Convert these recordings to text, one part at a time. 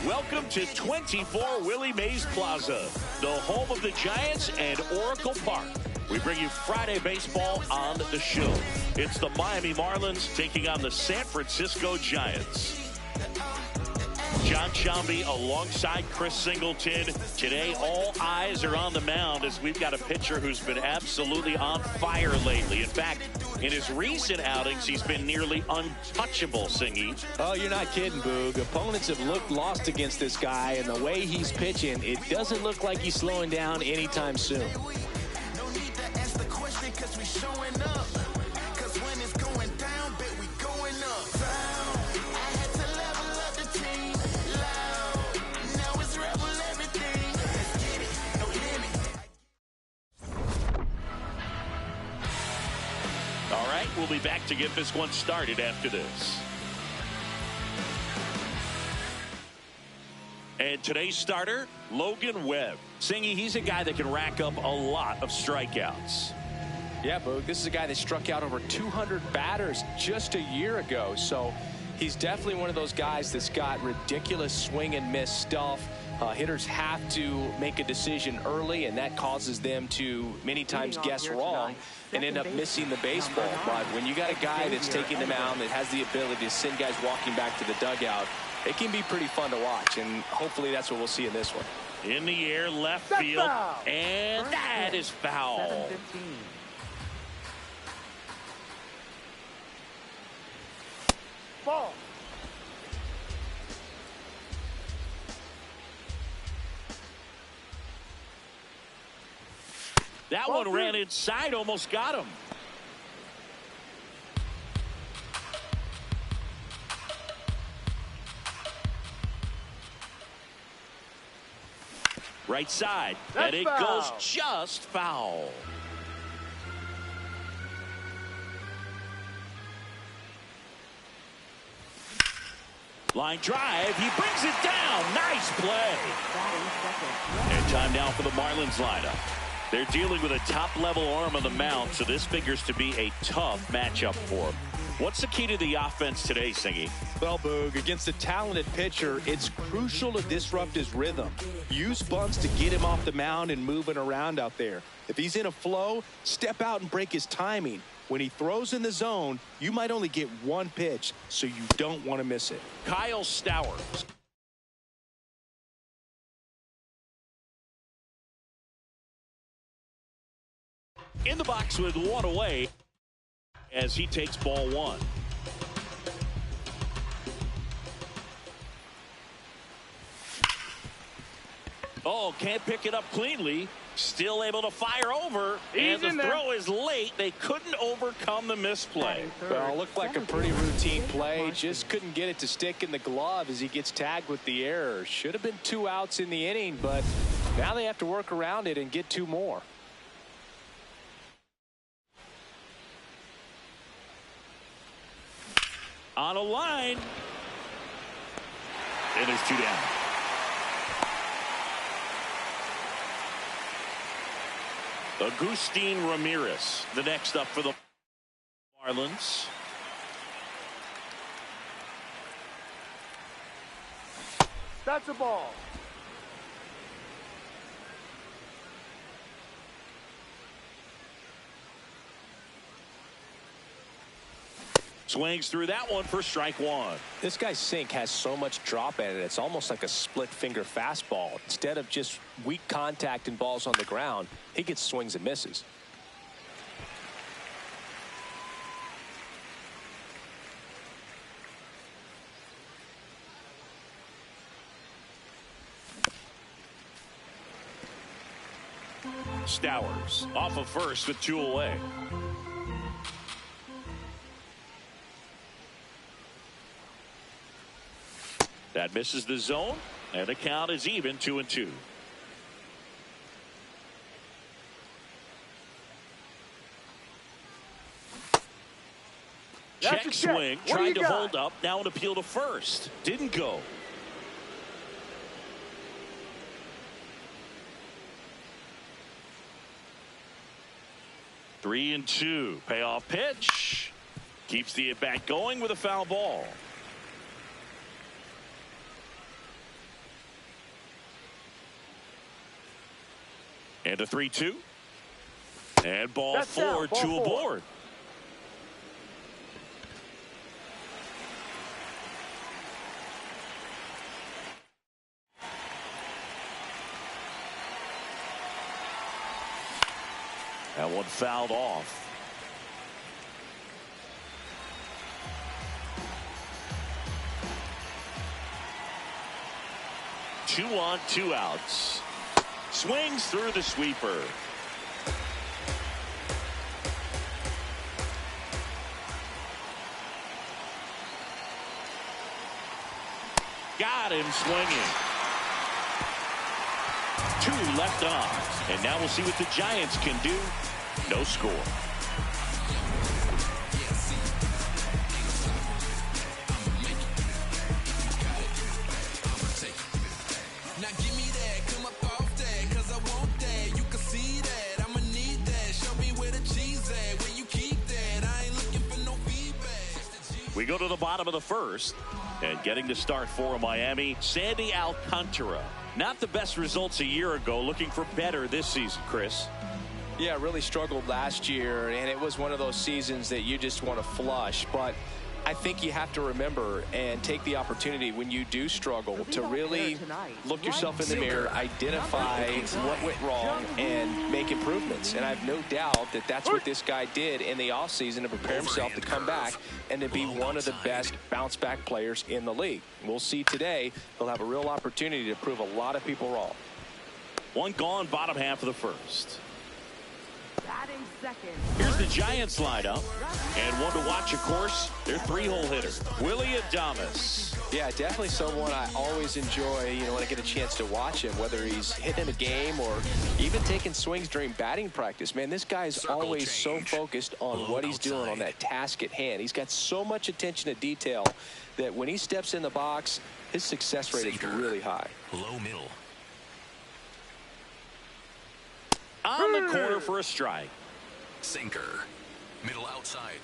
Welcome to 24 Willie Mays Plaza, the home of the Giants and Oracle Park. We bring you Friday baseball on the show. It's the Miami Marlins taking on the San Francisco Giants. John Shelby alongside Chris Singleton. Today, all eyes are on the mound as we've got a pitcher who's been absolutely on fire lately. In fact, in his recent outings, he's been nearly untouchable, Singy. Oh, you're not kidding, Boog. Opponents have looked lost against this guy, and the way he's pitching, it doesn't look like he's slowing down anytime soon. We'll be back to get this one started after this. And today's starter, Logan Webb. Singy, he's a guy that can rack up a lot of strikeouts. Yeah, Boog, this is a guy that struck out over 200 batters just a year ago. So he's definitely one of those guys that's got ridiculous swing and miss stuff. Hitters have to make a decision early, and that causes them to many times guess wrong and end up missing the baseball. But when you got a guy that's taking the mound that has the ability to send guys walking back to the dugout, it can be pretty fun to watch, and hopefully that's what we'll see in this one. In the air, left field, and that is foul. Ball. That one ran inside, almost got him. Right side, and it goes just foul. Line drive, he brings it down. Nice play. And time now for the Marlins lineup. They're dealing with a top-level arm on the mound, so this figures to be a tough matchup for them. What's the key to the offense today, Singy? Well, Boog, against a talented pitcher, it's crucial to disrupt his rhythm. Use bunts to get him off the mound and moving around out there. If he's in a flow, step out and break his timing. When he throws in the zone, you might only get one pitch, so you don't want to miss it. Kyle Stowers. In the box with one away as he takes ball one. Oh, can't pick it up cleanly. Still able to fire over. And the throw is late. They couldn't overcome the misplay. Well, it looked like a pretty routine play. Just couldn't get it to stick in the glove as he gets tagged with the error. Should have been 2 outs in the inning, but now they have to work around it and get 2 more. On a line. And there's 2 down. Agustin Ramirez, the next up for the Marlins. That's a ball. Swings through that one for strike one. This guy's sink has so much drop at it. It's almost like a split finger fastball. Instead of just weak contact and balls on the ground, he gets swings and misses. Stowers off of first with 2 away. That misses the zone, and the count is even 2-2. Check swing, trying to hold up, now an appeal to first. Didn't go. Three and 2. Payoff pitch. Keeps the at-bat going with a foul ball. And a 3-2. And ball 4, 2 aboard. That one fouled off. Two on, two outs. Swings through the sweeper. Got him swinging. Two left on. And now we'll see what the Giants can do. No score. We go to the bottom of the first, and getting to start for Miami, Sandy Alcantara. Not the best results a year ago, looking for better this season, Chris. Yeah, really struggled last year, and it was one of those seasons that you just want to flush. But I think you have to remember and take the opportunity when you do struggle to really look yourself in the mirror, identify what went wrong, and make improvements. And I have no doubt that that's what this guy did in the offseason to prepare himself to come back and to be one of the best bounce-back players in the league. We'll see today. He'll have a real opportunity to prove a lot of people wrong. One gone, bottom half of the first. Second. Here's the Giants lineup, and one to watch, of course, their three-hole hitter, Willie Adames. Yeah, definitely someone I always enjoy, when I get a chance to watch him, whether he's hitting a game or even taking swings during batting practice. Man, this guy's always so focused on what he's doing on that task at hand. He's got so much attention to detail that when he steps in the box, his success rate is really high. Low middle. On the corner for a strike. Sinker. Middle outside.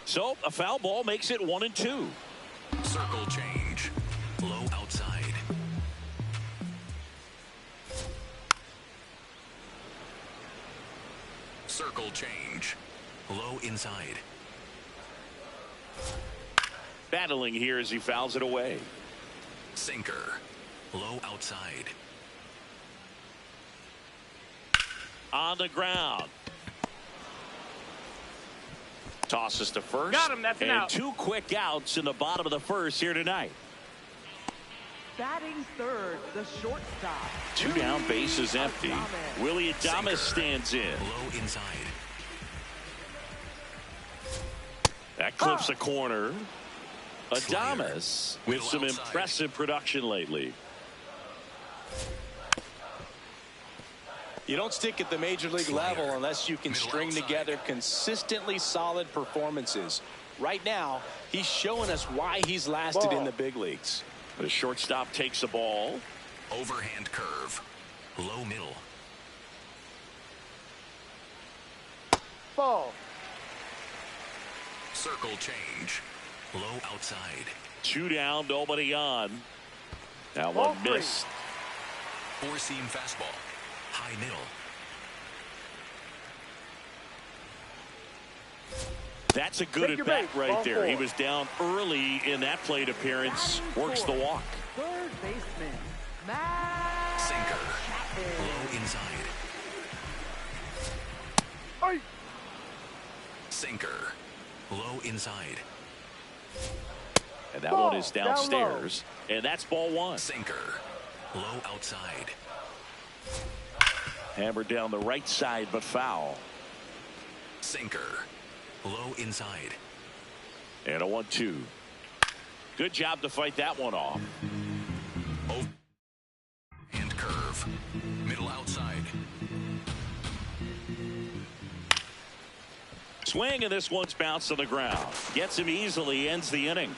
So a foul ball makes it 1-2. Circle change. Low outside. Circle change. Low inside. Battling here as he fouls it away. Sinker. Low outside. On the ground. Tosses to first. Got him, that's an and out. Two quick outs in the bottom of the first here tonight. Batting third, the shortstop. Two down, base is empty. Willie Adames stands in. Low inside. That clips a corner. Adames with some impressive production lately. You don't stick at the major league level unless you can string together consistently solid performances. Right now, he's showing us why he's lasted in the big leagues. The shortstop takes the ball. Overhand curve. Low middle. Ball. Circle change. Low outside. Two down, nobody on. Now Ball one missed. Four-seam fastball. High middle. That's a good at bat right there. He was down early in that plate appearance. Works the walk. Third baseman, Sinker. Low inside. Ay. Sinker. Low inside. And that one is downstairs. And that's ball one. Sinker. Low outside. Hammered down the right side, but foul. Sinker. Low inside. And a 1-2. Good job to fight that one off. And curve. Middle outside. Swing, and this one's bounced to the ground. Gets him easily, ends the inning.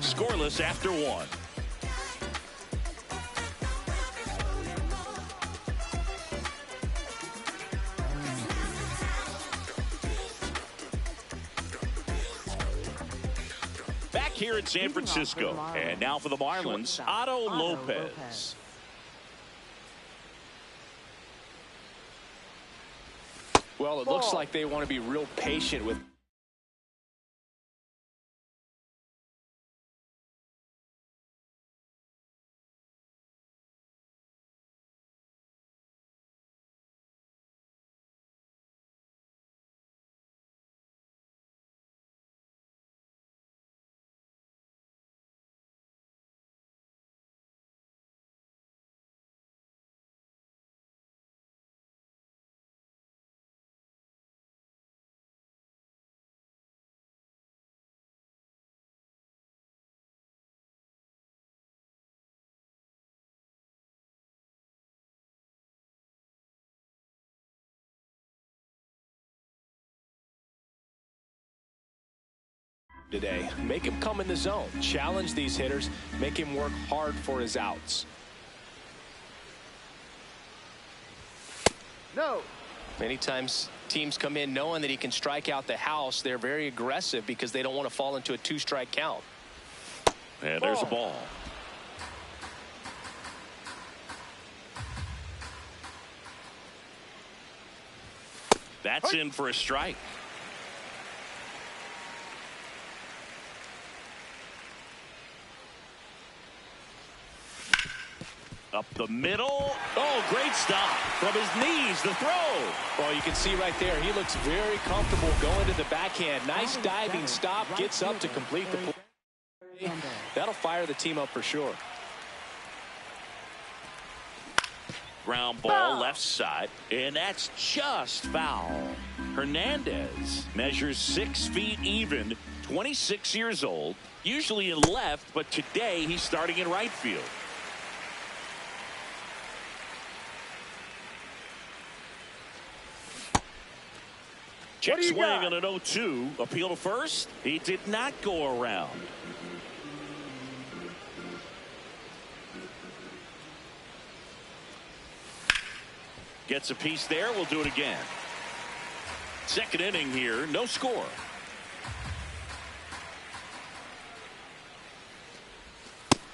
Scoreless after one. Back here in San Francisco, and now for the Marlins, Otto Lopez. Well, it looks like they want to be real patient with today. Make him come in the zone. Challenge these hitters. Make him work hard for his outs. No. Many times teams come in knowing that he can strike out the house. They're very aggressive because they don't want to fall into a 2-strike count. And there's a ball. That's in for a strike. Up the middle. Oh, great stop. From his knees, the throw. Well, you can see right there, he looks very comfortable going to the backhand. Nice diving stop. Gets up to complete the play. That'll fire the team up for sure. Ground ball left side, and that's just foul. Hernandez measures 6 feet even, 26 years old, usually in left, but today he's starting in right field. Check swing on an 0-2. Appeal to first. He did not go around. Gets a piece there. We'll do it again. Second inning here. No score.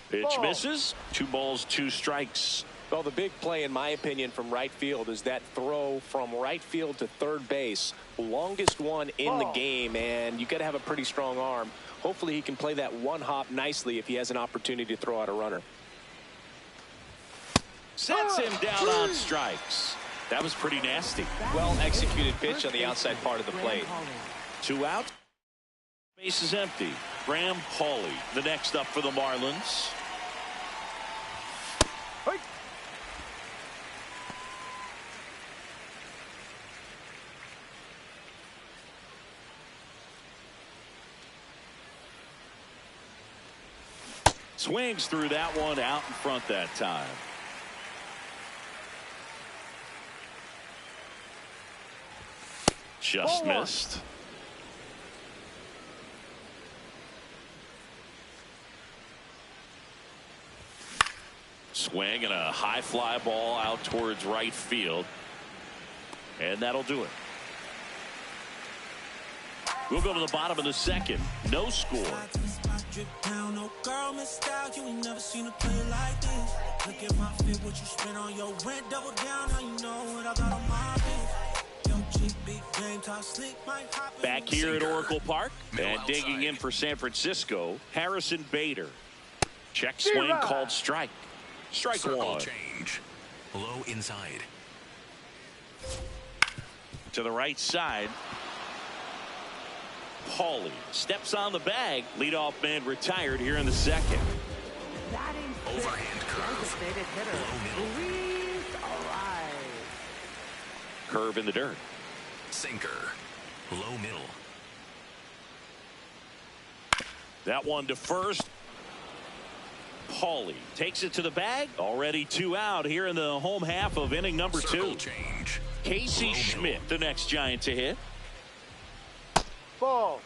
Pitch misses. 2 balls, 2 strikes. Well, the big play, in my opinion, from right field is that throw from right field to third base. Longest one in the game, and you got to have a pretty strong arm. Hopefully he can play that one hop nicely if he has an opportunity to throw out a runner. Sets him down on strikes. That was pretty nasty. Well executed pitch on the outside part of the plate. 2 out. Base is empty. Graham Pauley, the next up for the Marlins. Swings through that one, out in front that time. Just missed. Swing and a high fly ball out towards right field. And that'll do it. We'll go to the bottom of the second. No score. Back here at Oracle Park and digging in for San Francisco, Harrison Bader. Check swing called strike. Strike one. Change. Low inside. To the right side. Pauley steps on the bag. Leadoff man retired here in the second. Overhand curve. Low middle. Curve in the dirt. Sinker. Low middle. That one to first. Pauley takes it to the bag. Already 2 out here in the home half of inning number 2. Change. Casey Schmidt, the next Giant to hit. Ball.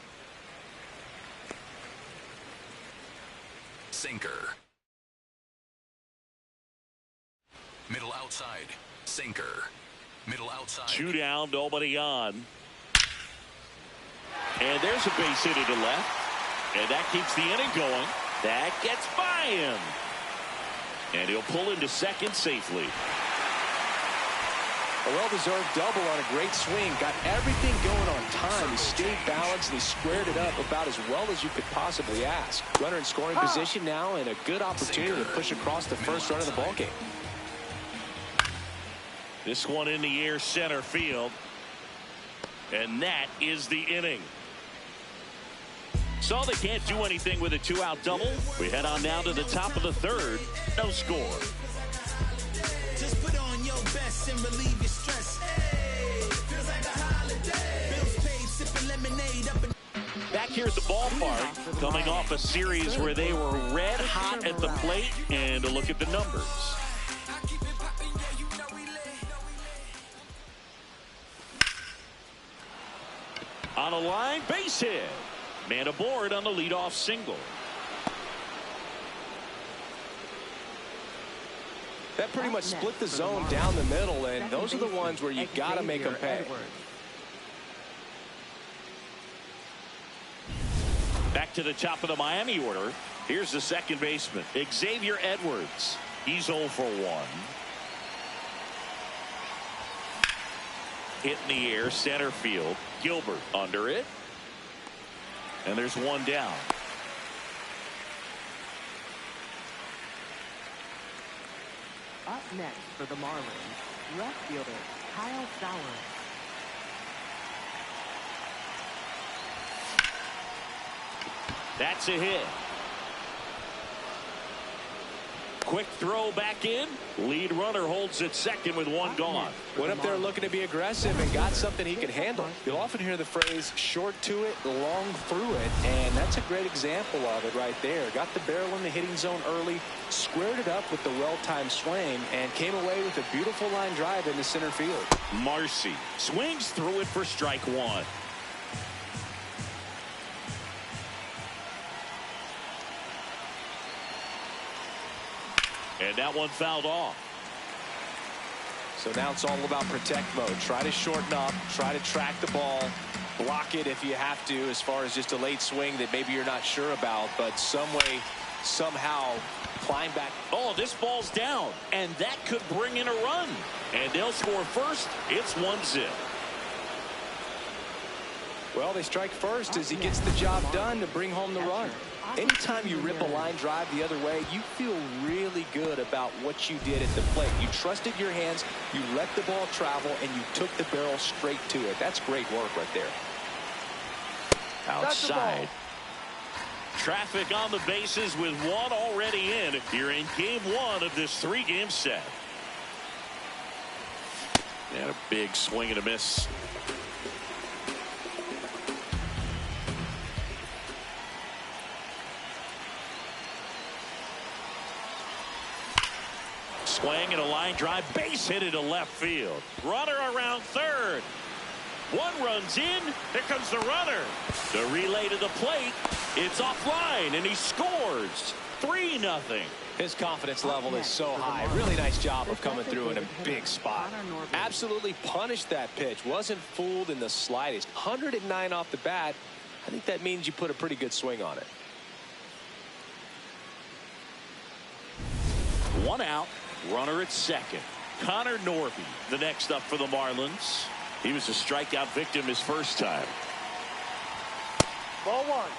Sinker. Middle outside. Sinker. Middle outside. 2 down, nobody on. And there's a base hit to left. And that keeps the inning going. That gets by him. And he'll pull into second safely. A well-deserved double on a great swing. Got everything going on time. He stayed balanced and he squared it up about as well as you could possibly ask. Runner in scoring position now and a good opportunity to push across the first run of the ballgame. This one in the air center field. And that is the inning. So they can't do anything with a 2-out double. We head on now to the top of the third. No score. Just put on your best and relieve your stress. Hey, feels like a holiday. Bills paid, sipping lemonade up and Back here at the ballpark, coming off a series where they were red hot at the plate, and a look at the numbers. On a line, base hit. Man aboard on the leadoff single. That pretty much split the zone down the middle, and those are the ones where you got to make them pay. Back to the top of the Miami order. Here's the second baseman, Xavier Edwards. He's 0 for 1. Hit in the air, center field. Gilbert under it. And there's one down. Up next for the Marlins, left fielder Kyle Sauer. That's a hit. Quick throw back in. Lead runner holds at second with one gone. Went up there looking to be aggressive and got something he can handle. You'll often hear the phrase short to it, long through it, and that's a great example of it right there. Got the barrel in the hitting zone early, squared it up with the well-timed swing, and came away with a beautiful line drive into center field. Marcy swings through it for strike one. And that one fouled off. So now it's all about protect mode. Try to shorten up, try to track the ball, block it if you have to, as far as just a late swing that maybe you're not sure about, but some way, somehow climb back. Oh, this ball's down, and that could bring in a run. And they'll score first. It's 1-0. Well, they strike first as he gets the job done to bring home the run. Anytime you rip a line drive the other way, you feel really good about what you did at the plate. You trusted your hands, you let the ball travel, and you took the barrel straight to it. That's great work right there. Outside. Traffic on the bases with one already in here in game one of this three-game set. And a big swing and a miss. Swing and a line drive, base hit into left field. Runner around third. One runs in. Here comes the runner. The relay to the plate. It's offline, and he scores. 3-0. His confidence level is so high. Really nice job of coming through in a big spot. Absolutely punished that pitch. Wasn't fooled in the slightest. 109 off the bat. I think that means you put a pretty good swing on it. One out. Runner at second. Connor Norby, the next up for the Marlins. He was a strikeout victim his first time. Ball one.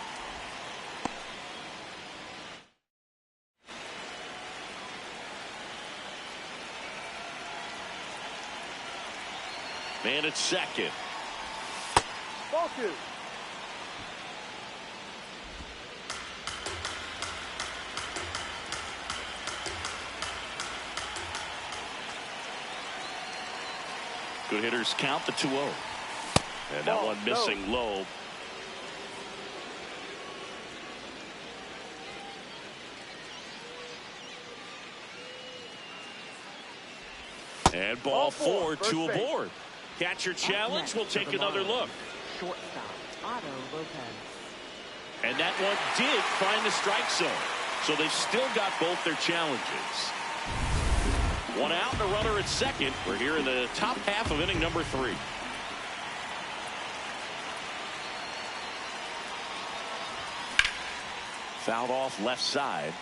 Man at second. Ball two. Good hitters count the 2-0. And that one missing low. And ball four, two aboard. Catcher challenge. We'll take another look. Shortstop Otto Lopez. And that one did find the strike zone. So they've still got both their challenges. One out and a runner at second. We're here in the top half of inning number 3. Fouled off left side.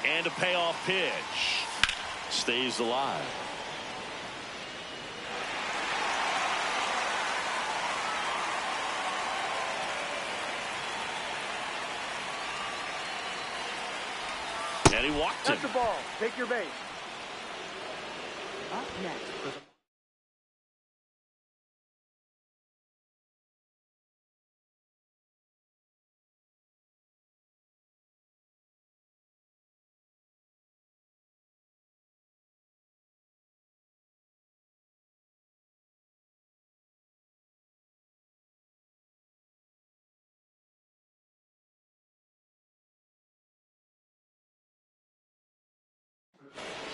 And a payoff pitch. Stays alive. And he walked That's him. the ball. Take your base. Up next for the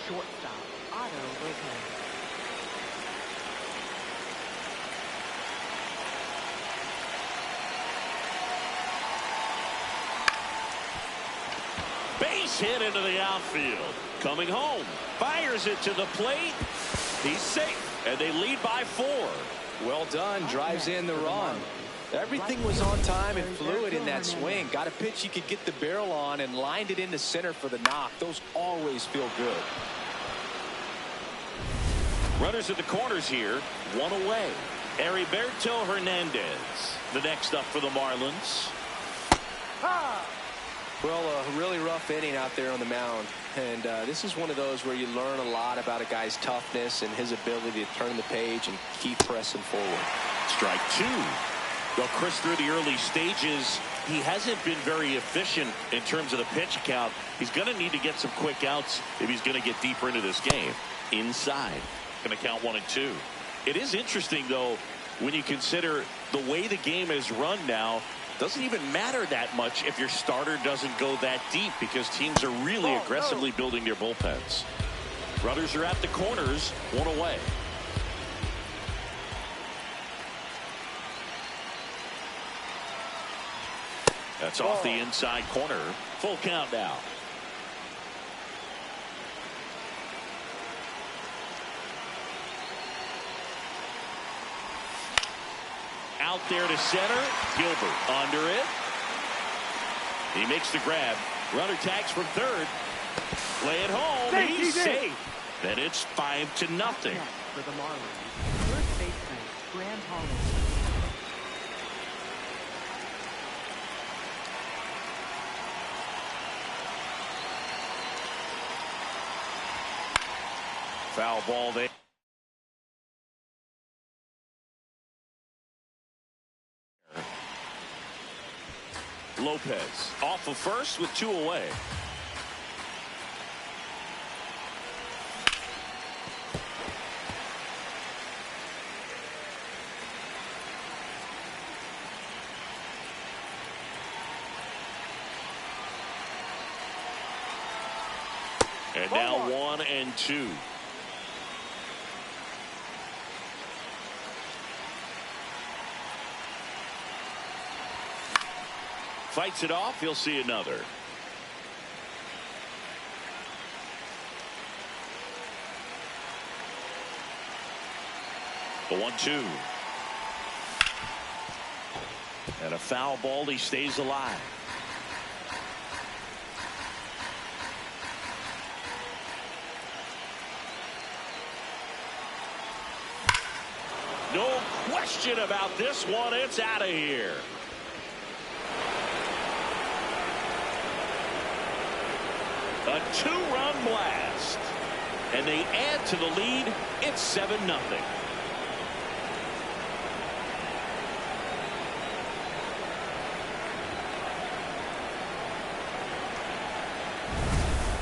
shortstop, Otto Lopez. Base hit into the outfield. Coming home. Fires it to the plate. He's safe. And they lead by 4. Well done. Drives in the run. Everything was on time and fluid in that swing. Got a pitch he could get the barrel on and lined it into center for the knock. Those always feel good. Runners at the corners here. 1 away. Heriberto Hernandez. The next up for the Marlins. Well, a really rough inning out there on the mound. And this is one of those where you learn a lot about a guy's toughness and his ability to turn the page and keep pressing forward. Strike 2. Well, Chris, through the early stages, he hasn't been very efficient in terms of the pitch count. He's going to need to get some quick outs if he's going to get deeper into this game. Inside. Going to count 1 and 2. It is interesting, though, when you consider the way the game is run now. Doesn't even matter that much if your starter doesn't go that deep, because teams are really aggressively building their bullpens. Runners are at the corners. 1 away. That's off the inside corner. Full count now. Out there to center. Gilbert under it. He makes the grab. Runner tags from third. Play it home. He's safe. Then it's 5-0. Next for the Marlins, first baseman Graham Holland. Foul ball there. Lopez off of first with 2 away. And now 1 and 2. Fights it off. He'll see another. A 1-2. And a foul ball. He stays alive. No question about this one. It's out of here. A 2-run blast. And they add to the lead. It's 7-0.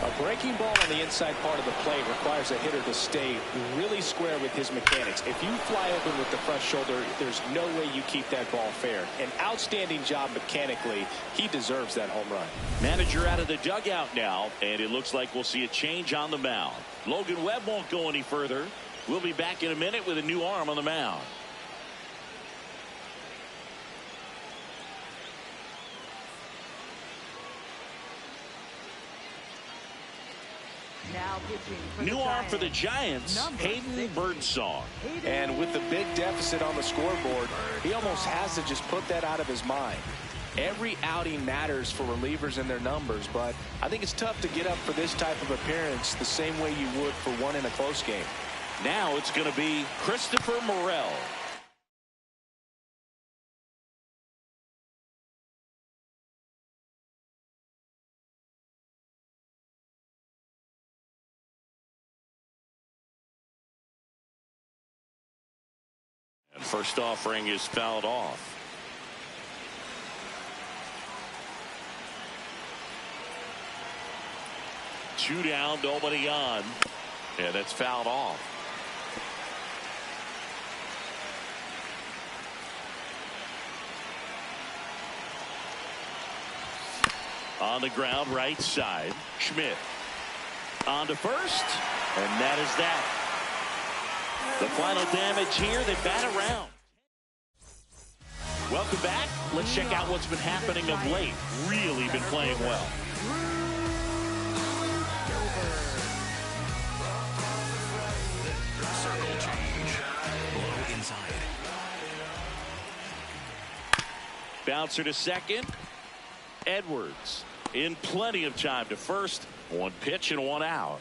A breaking ball on the inside part of the plate requires a hitter to stay really square with his mechanics. If you fly open with the front shoulder, there's no way you keep that ball fair. An outstanding job mechanically. He deserves that home run. Manager out of the dugout now, and it looks like we'll see a change on the mound. Logan Webb won't go any further. We'll be back in a minute with a new arm on the mound. Now pitching for New the arm for the Giants, Giants, Hayden Birdsong. And with the big deficit on the scoreboard, he almost has to just put that out of his mind. Every outing matters for relievers and their numbers, but I think it's tough to get up for this type of appearance the same way you would for one in a close game. Now it's going to be Christopher Morel. And first offering is fouled off. Two down, nobody on. And it's fouled off. On the ground, right side. Schmidt on to first, and that is that. The final damage here, they bat around. Welcome back. Let's check out what's been happening of late. Really been playing well. Circle change. Low inside. Bouncer to second. Edwards in plenty of time to first. One pitch and one out.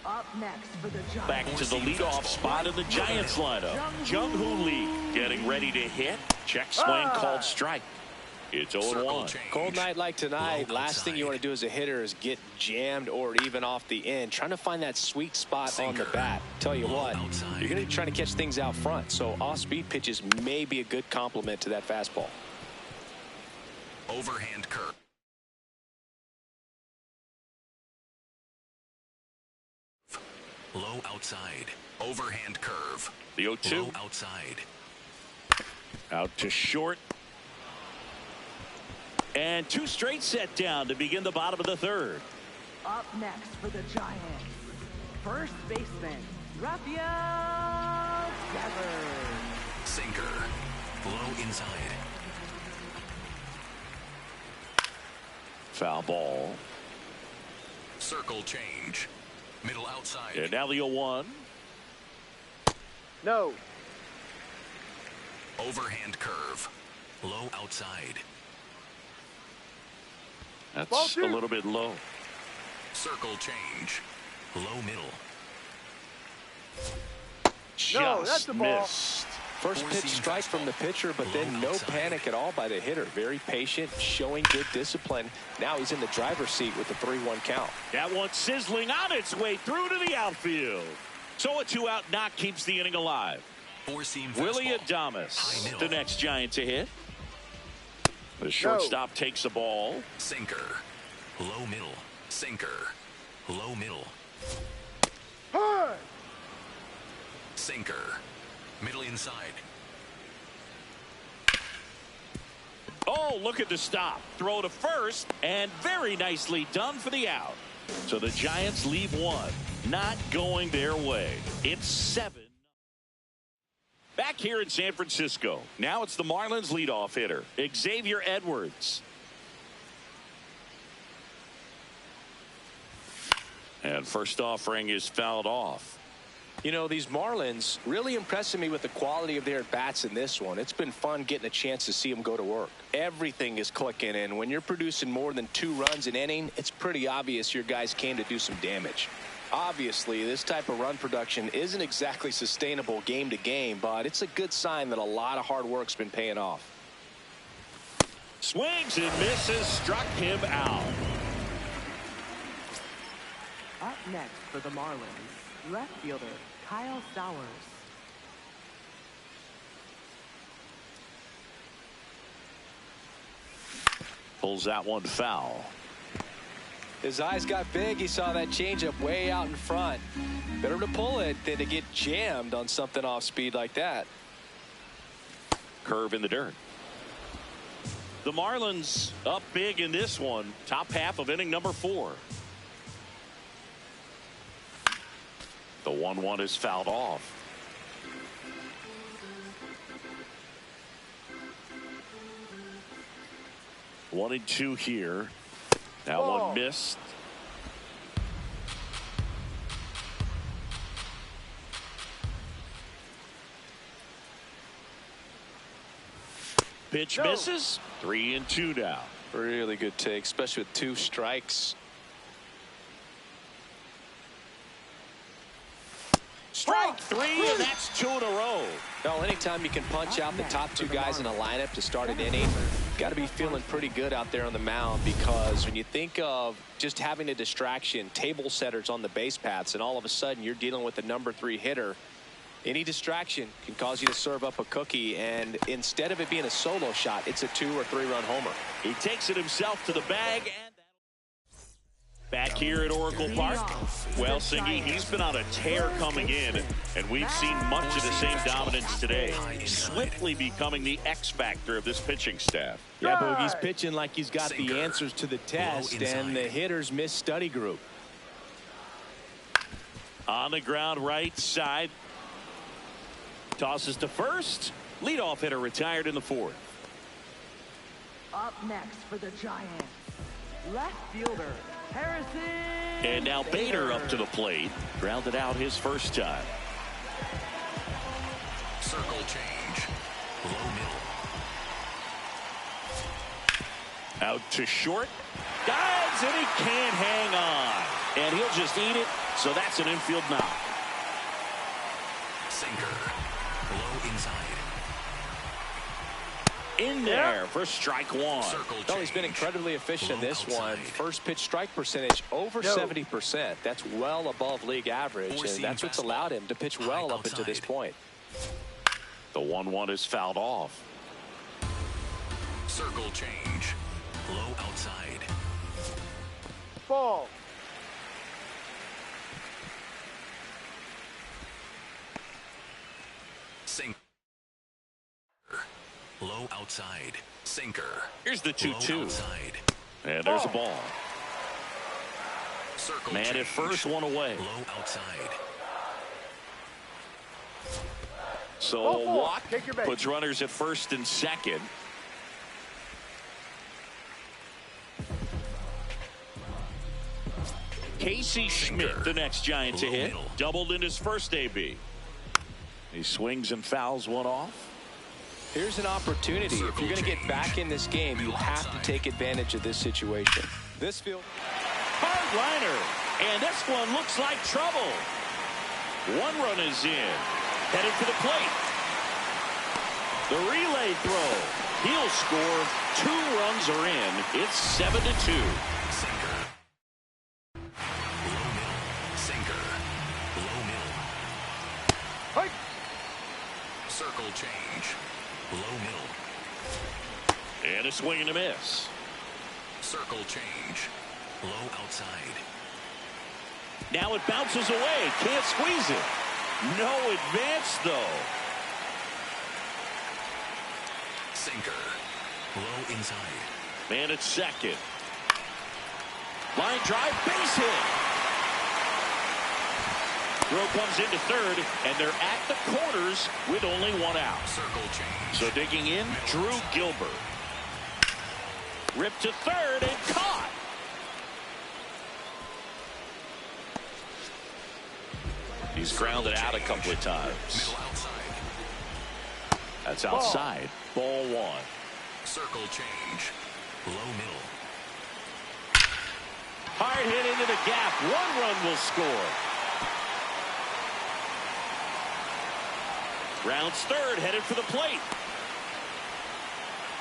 Up next for the Giants. Back to the leadoff spot in the Giants lineup. Jung-Hoo Lee getting ready to hit. Check swing called strike. It's 0-1. Cold night like tonight, last thing you want to do as a hitter is get jammed or even off the end. Trying to find that sweet spot on the bat. Tell you what, you're going to be trying to catch things out front, so off-speed pitches may be a good complement to that fastball. Overhand curve. Low outside. Overhand curve. The 0-2. Low outside. Out to short. And two straight set down to begin the bottom of the third. Up next for the Giants, first baseman, Rafael Devers. Sinker. Low inside. Foul ball. Circle change. Middle outside. And now the 0-1. No. Overhand curve. Low outside. That's a little bit low. Circle change. Low middle. No, that's Just the ball. missed. First pitch strike from the pitcher, but then no panic at all by the hitter. Very patient, showing good discipline. Now he's in the driver's seat with the 3-1 count. That one sizzling on its way through to the outfield. So a 2-out knock keeps the inning alive. Four-seam Willie fastball. Adames, the next Giant to hit. The shortstop takes the ball. Sinker. Low middle. Sinker. Low middle. Hey! Sinker. Middle inside. Oh, look at the stop. Throw to first, and very nicely done for the out. So the Giants leave one. Not going their way. It's 7. Back here in San Francisco. Now it's the Marlins leadoff hitter, Xavier Edwards. And first offering is fouled off. You know, these Marlins really impressing me with the quality of their bats in this one. It's been fun getting a chance to see them go to work. Everything is clicking, and when you're producing more than 2 runs an inning, it's pretty obvious your guys came to do some damage. Obviously, this type of run production isn't exactly sustainable game to game, but it's a good sign that a lot of hard work's been paying off. Swings and misses, struck him out. Up next for the Marlins, left fielder, Kyle Sowers. Pulls that one foul. His eyes got big. He saw that changeup way out in front. Better to pull it than to get jammed on something off speed like that. Curve in the dirt. The Marlins up big in this one. Top half of inning number 4. The 1-1 is fouled off. One and 2 here. Now one missed. Pitch misses. 3-2 now. Really good take, especially with 2 strikes. Strike 3, and that's 2 in a row. Well, anytime you can punch out the top 2 guys in a lineup to start an inning, got to be feeling pretty good out there on the mound, because when you think of just having a distraction, table setters on the base paths, and all of a sudden you're dealing with the number 3 hitter, any distraction can cause you to serve up a cookie, and instead of it being a solo shot, it's a 2 or 3 run homer. He takes it himself to the bag, and back here at Oracle Park. Well, Singy, he's been on a tear coming in, and we've seen much of the same dominance today. Swiftly becoming the X factor of this pitching staff. Yeah, Boogie's pitching like he's got the answers to the test, and the hitters miss study group. On the ground, right side. Tosses to first. Leadoff hitter retired in the 4th. Up next for the Giants, left fielder Harrison. And now Bader up to the plate. Grounded out his first time. Circle change. Low middle. Out to short. Dives, and he can't hang on. And he'll just eat it. So that's an infield knock. Sinker. Low inside. In there for strike 1. Well, he's been incredibly efficient in this one. First pitch strike percentage over 70%. That's well above league average, and that's what's allowed him to pitch well up until this point. The 1-1 is fouled off. Circle change. Low outside. Ball. Sinker. Low outside. Sinker. Here's the 2-2. Outside. And there's a ball. Circle Man change. at first, one away. Low outside. So Go a for it. walk Take your base. puts runners at first and second. Casey Schmidt, the next Giant to Low hit. middle. Doubled in his first AB. He swings and fouls one off. Here's an opportunity. If you're going to get back in this game, you have to take advantage of this situation. This field. Hard liner. And this one looks like trouble. 1 run is in. Headed for the plate. The relay throw. He'll score. 2 runs are in. It's 7-2. Sinker. Low middle. Sinker. Low middle. Hey. Circle change. Low middle. And a swing and a miss. Circle change. Low outside. Now it bounces away. Can't squeeze it. No advance, though. Sinker. Low inside. Man at second. Line drive, base hit. Throw comes into third, and they're at the corners with only 1 out. Circle change. So digging in, Drew Gilbert. Ripped to third and caught. He's grounded out a couple of times. Middle outside. That's outside. Ball 1. Circle change. Low middle. Hard hit into the gap. 1 run will score. Rounds third, headed for the plate.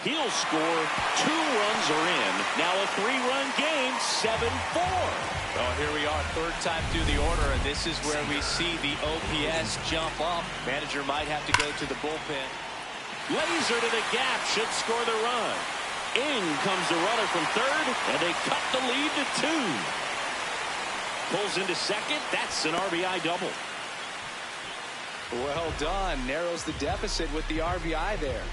He'll score. 2 runs are in. Now a 3-run game, 7-4. Well, here we are, 3rd time through the order, and this is where we see the OPS jump up. Manager might have to go to the bullpen. Laser to the gap, should score the run. In comes the runner from third, and they cut the lead to 2. Pulls into second. That's an RBI double. Well done. Narrows the deficit with the RBI there.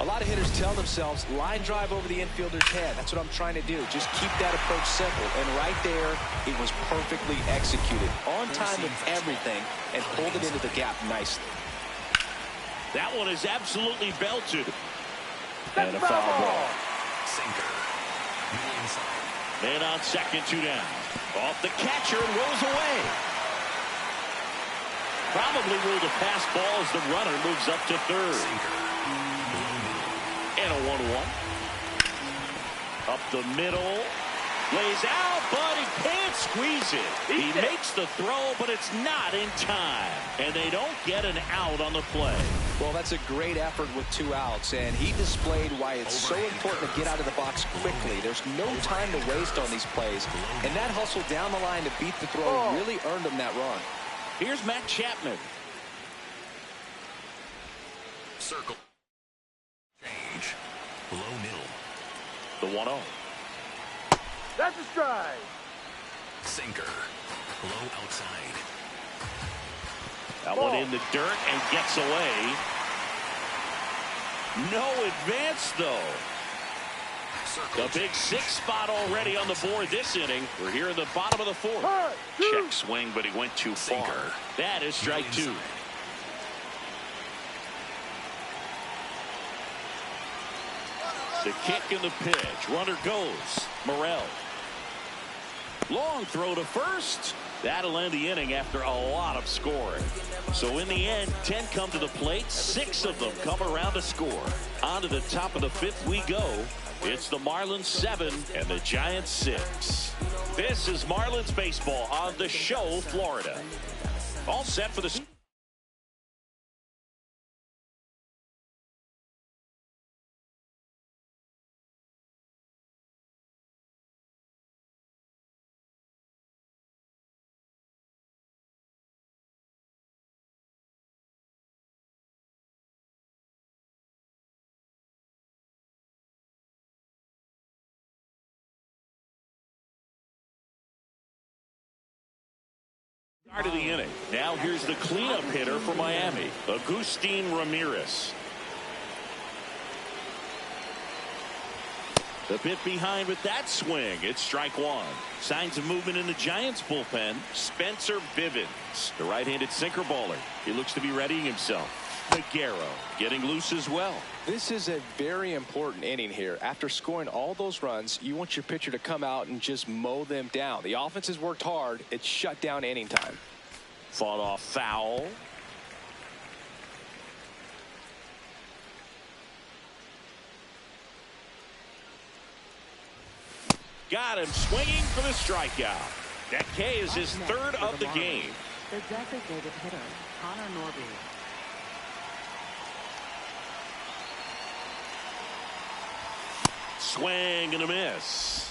A lot of hitters tell themselves, line drive over the infielder's head. That's what I'm trying to do. Just keep that approach simple. And right there, it was perfectly executed. On time with everything, and pulled it into the gap nicely. That one is absolutely belted. And a foul ball. Sinker. Middle inside. Man on second, 2 down. Off the catcher and rolls away. Probably ruled a pass ball as the runner moves up to third. Sinker. Low middle. And a 1-1. Up the middle. Lays out, but he can't squeeze it. He makes the throw, but it's not in time. And they don't get an out on the play. Well, that's a great effort with 2 outs, and he displayed why it's so important to get out of the box quickly. There's no time to waste on these plays, and that hustle down the line to beat the throw really earned him that run. Here's Matt Chapman. Circle. Change. Low middle. The 1-0. That's a strike. Sinker. Low outside. That one in the dirt and gets away. No advance, though. Circle The big change. 6 spot already on the board this inning. We're here in the bottom of the 4th. Check swing, but he went too far. Sinker. That is strike 2. Inside. The kick and the pitch. Runner goes. Morel. Long throw to first. That'll end the inning after a lot of scoring. So in the end, 10 come to the plate. 6 of them come around to score. On to the top of the 5th we go. It's the Marlins 7 and the Giants 6. This is Marlins baseball on the show, Florida. All set for the... Start of the inning. Now here's the cleanup hitter for Miami, Agustin Ramirez. The bit behind with that swing. It's strike 1. Signs of movement in the Giants bullpen. Spencer Bivens, the right-handed sinker baller. He looks to be readying himself. Figueroa getting loose as well. This is a very important inning here. After scoring all those runs, you want your pitcher to come out and just mow them down. The offense has worked hard. It's shut down inning time. Fought off foul. Got him swinging for the strikeout. That K is his 3rd of the game. The designated hitter, Connor Norby. Swing and a miss.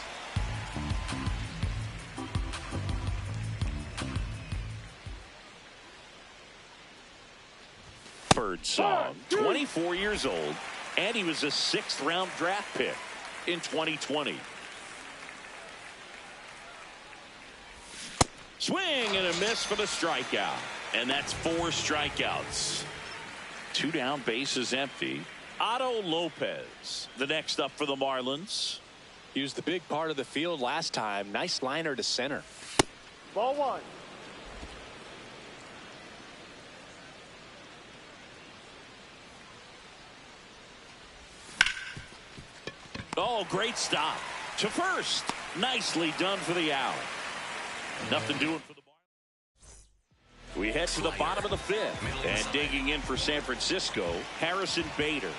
Birdsong, 24 years old, and he was a 6th-round draft pick in 2020. Swing and a miss for the strikeout, and that's 4 strikeouts. 2 down, bases empty. Otto Lopez, the next up for the Marlins. He was the big part of the field last time. Nice liner to center. Ball 1. Oh, great stop to first. Nicely done for the out. Nothing doing for the Marlins. We head to the bottom of the 5th, and digging in for San Francisco, Harrison Bader.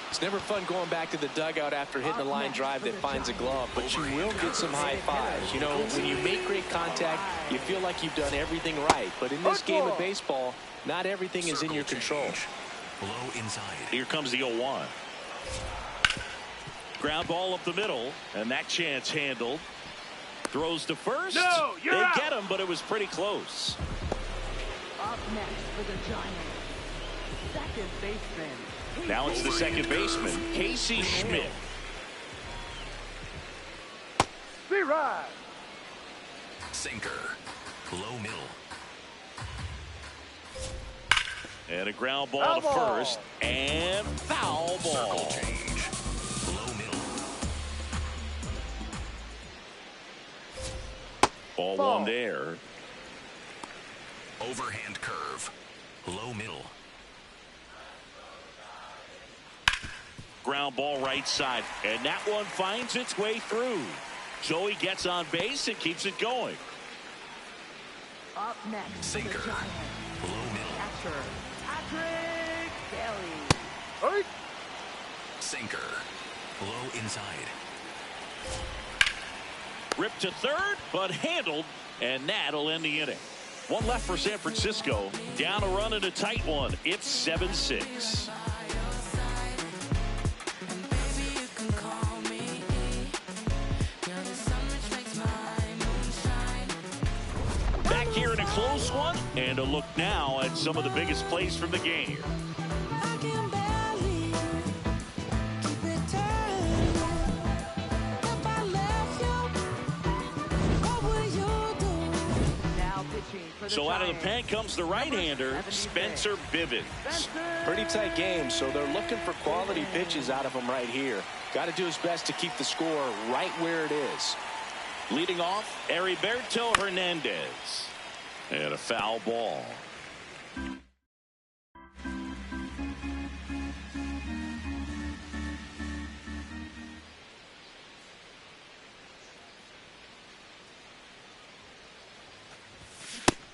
It's never fun going back to the dugout after hitting a line drive that finds a glove, but you will get some high fives. You know, when you make great contact, you feel like you've done everything right. But in this game of baseball, not everything is in your control. Low inside. Here comes the 0-1. Ground ball up the middle, and that chance handled. Throws to first. No, you're they out. get him, but it was pretty close. Up next for the Giants, second baseman. Now it's the second baseman, Casey Schmidt. Be right. Sinker. Low middle. And a ground ball to Foul first, and foul ball. Circle change. Low middle. Ball Ball. 1 there. Overhand curve. Low middle. Ground ball right side, and that one finds its way through. So he gets on base and keeps it going. Up next Sinker. for the Giants, Low middle. catcher Patrick Bailey. Hurry. Sinker. Low inside. Ripped to third, but handled, and that'll end the inning. One left for San Francisco. Down a run in a tight one. It's 7-6. Back here in a close one, and a look now at some of the biggest plays from the game. So out of the pen comes the right-hander, Spencer Bivens. Pretty tight game, so they're looking for quality pitches out of him right here. Got to do his best to keep the score right where it is. Leading off, Heriberto Hernandez. And a foul ball.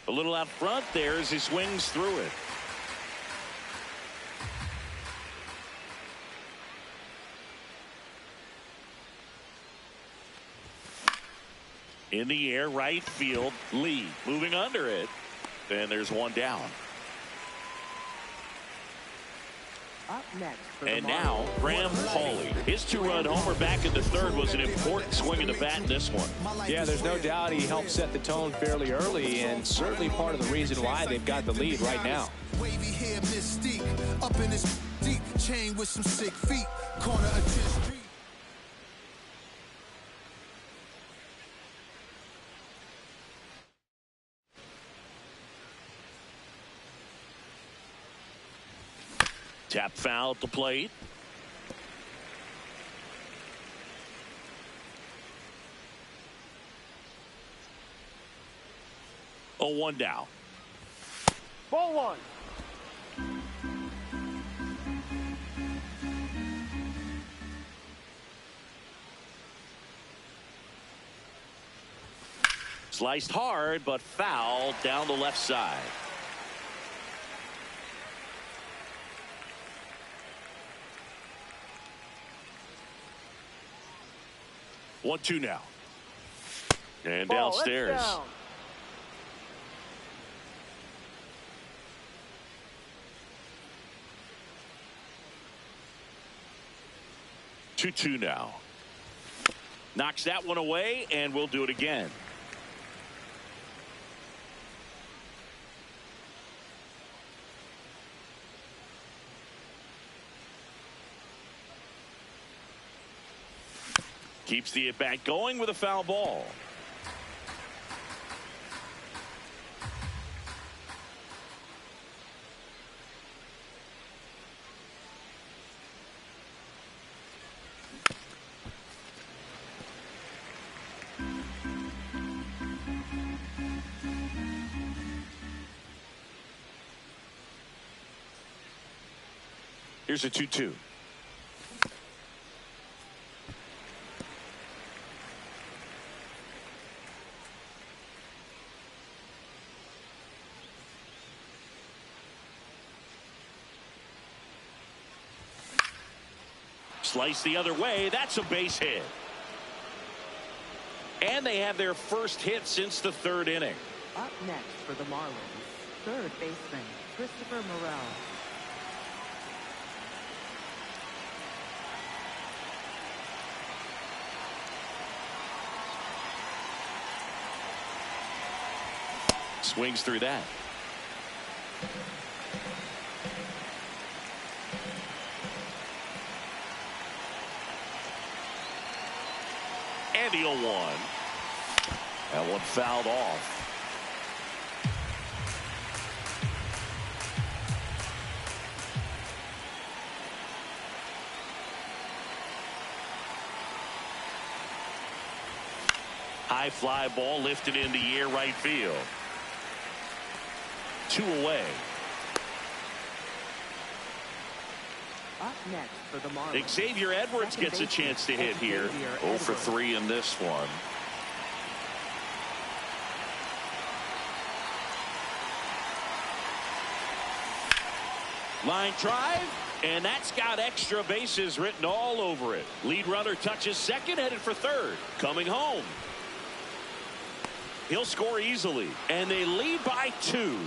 A little out front there as he swings through it. In the air, right field, Lee moving under it. And there's one down. Up next for and the now Marlins. Graham Pauley. His two-run homer back in the third was an important swing of the bat in this one. Yeah, there's no doubt he helped set the tone fairly early, and certainly part of the reason why they've got the lead right now. Wavy hair, mystique, up in his deep chain with some sick feet, corner of 10th Street. Tap foul at the plate. Oh, 1 down. Ball 1. Sliced hard, but foul down the left side. One, two now. And Ball, downstairs. that's down. Two now. Knocks that one away, and we'll do it again. Keeps the at-bat going with a foul ball. Here's a 2-2. Slice the other way. That's a base hit. And they have their first hit since the third inning. Up next for the Marlins, third baseman Christopher Morel. Swings through that. And the 0-1. That one fouled off. High fly ball lifted in the air right field. 2 away. Up next for the Marlins, Xavier Edwards second gets a baseman, chance to hit here. Xavier 0 for Edwards. 3 in this one. Line drive, And that's got extra bases written all over it. Lead runner touches second, headed for third. Coming home. He'll score easily. And they lead by 2.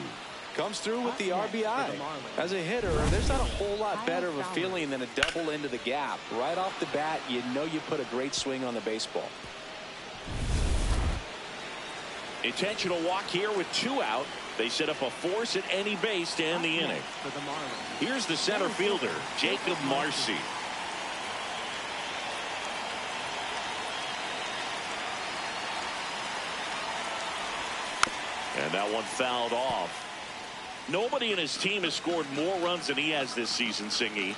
Comes through with the RBI. As a hitter, there's not a whole lot better of a feeling than a double into the gap. Right off the bat, you know you put a great swing on the baseball. Intentional walk here with 2 out. They set up a force at any base to end the inning. Here's the center fielder, Jacob Marcy. And that one fouled off. Nobody in his team has scored more runs than he has this season, Singy.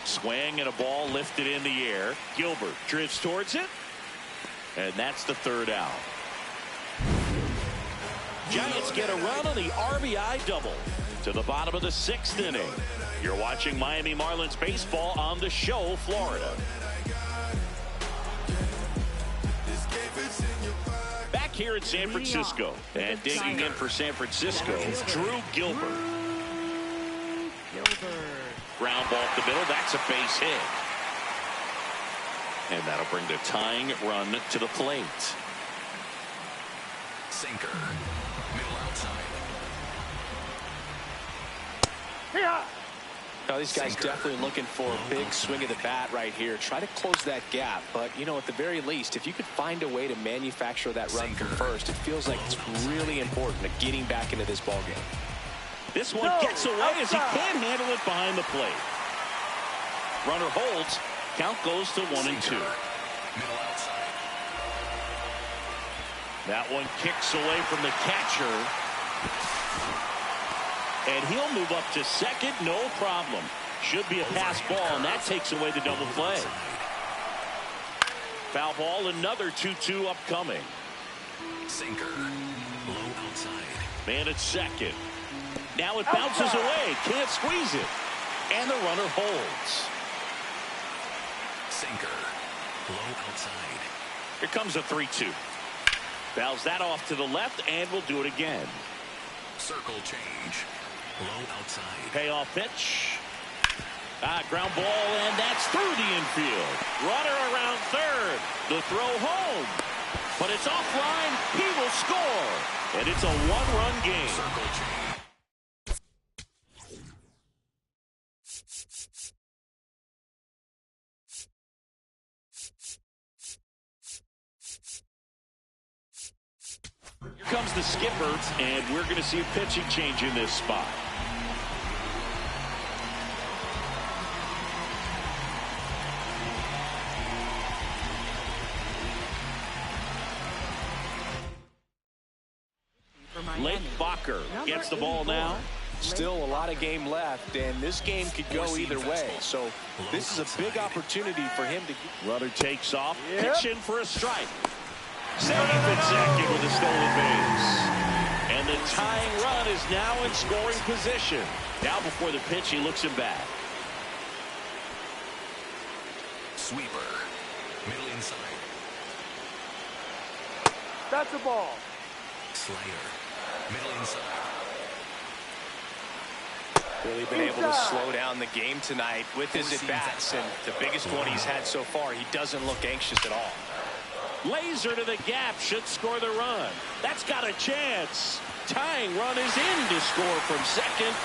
Swing and a ball lifted in the air. Gilbert drifts towards it. And that's the 3rd out. Giants get a run on the RBI double to the bottom of the 6th inning. You're watching Miami Marlins baseball on The Show, Florida. Back here in San Francisco, and digging in for San Francisco, Drew Gilbert. Ground ball up the middle. That's a base hit. And that'll bring the tying run to the plate. Sinker. Middle outside. Yeah. Now, these guys definitely looking for a big swing of the bat right here. Try to close that gap. But, you know, at the very least, if you could find a way to manufacture that run from first, it feels like it's really important to getting back into this ballgame. This one gets away as he can't handle it behind the plate. Runner holds. Count goes to 1 and 2. Middle outside. That one kicks away from the catcher. And he'll move up to second, no problem. Should be a pass ball, and that takes away the double play. Foul ball, another 2-2 upcoming. Sinker. Low outside. Man at second. Now it bounces away. Can't squeeze it. And the runner holds. Sinker. Low outside. Here comes a 3-2. Fouls that off to the left, and we'll do it again. Circle change. Low outside. Payoff pitch. Ground ball, and that's through the infield. Runner around third. The throw home. But it's offline. He will score. And it's a 1-run game. Circle change. Here comes the skipper, and we're going to see a pitching change in this spot. Lake Bacher gets the ball now. Still a lot of game left, and this game could go either way. So this is a big opportunity for him to. Runner takes off, pitching for a strike. Safe at second with a stolen base. And the tying run is now in scoring position. Now before the pitch, he looks him back. Sweeper. Middle inside. That's a ball. Slayer. Middle inside. Really been able to slow down the game tonight with his at-bats, and the biggest one he's had so far. He doesn't look anxious at all. Laser to the gap, should score the run. That's got a chance. Tying run is in to score from second.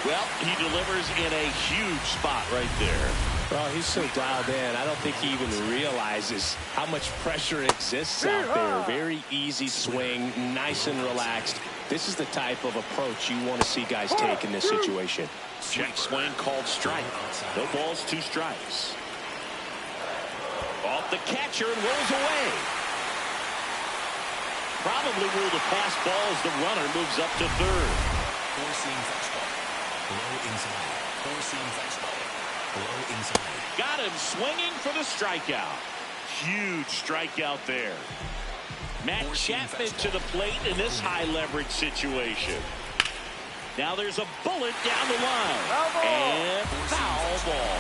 Well, he delivers in a huge spot right there. Well, he's so dialed in, I don't think he even realizes how much pressure exists out there. Very easy swing, nice and relaxed. This is the type of approach you want to see guys take in this situation. Check swing called strike. No balls, 2 strikes. Off the catcher and rolls away. Probably ruled a pass ball as the runner moves up to third. Four-seam fastball. Low inside. Four-seam fastball. Low inside. Got him swinging for the strikeout. Huge strikeout there. Matt Chapman to the plate in this high leverage situation. Now there's a bullet down the line. And foul ball.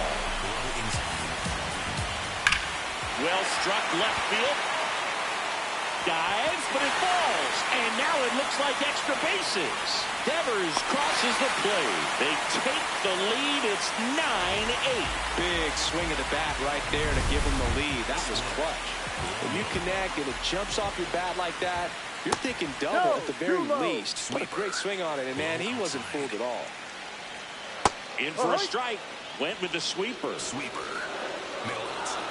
Well struck left field. Dives, but it falls. And now it looks like extra bases. Devers crosses the plate. They take the lead. It's 9-8. Big swing of the bat right there to give them the lead. That was clutch. When you connect and it jumps off your bat like that, you're thinking double at the very least. What a great swing on it. And, man, he wasn't fooled at all. In for a strike. Went with the sweeper. Sweeper. Middle outside.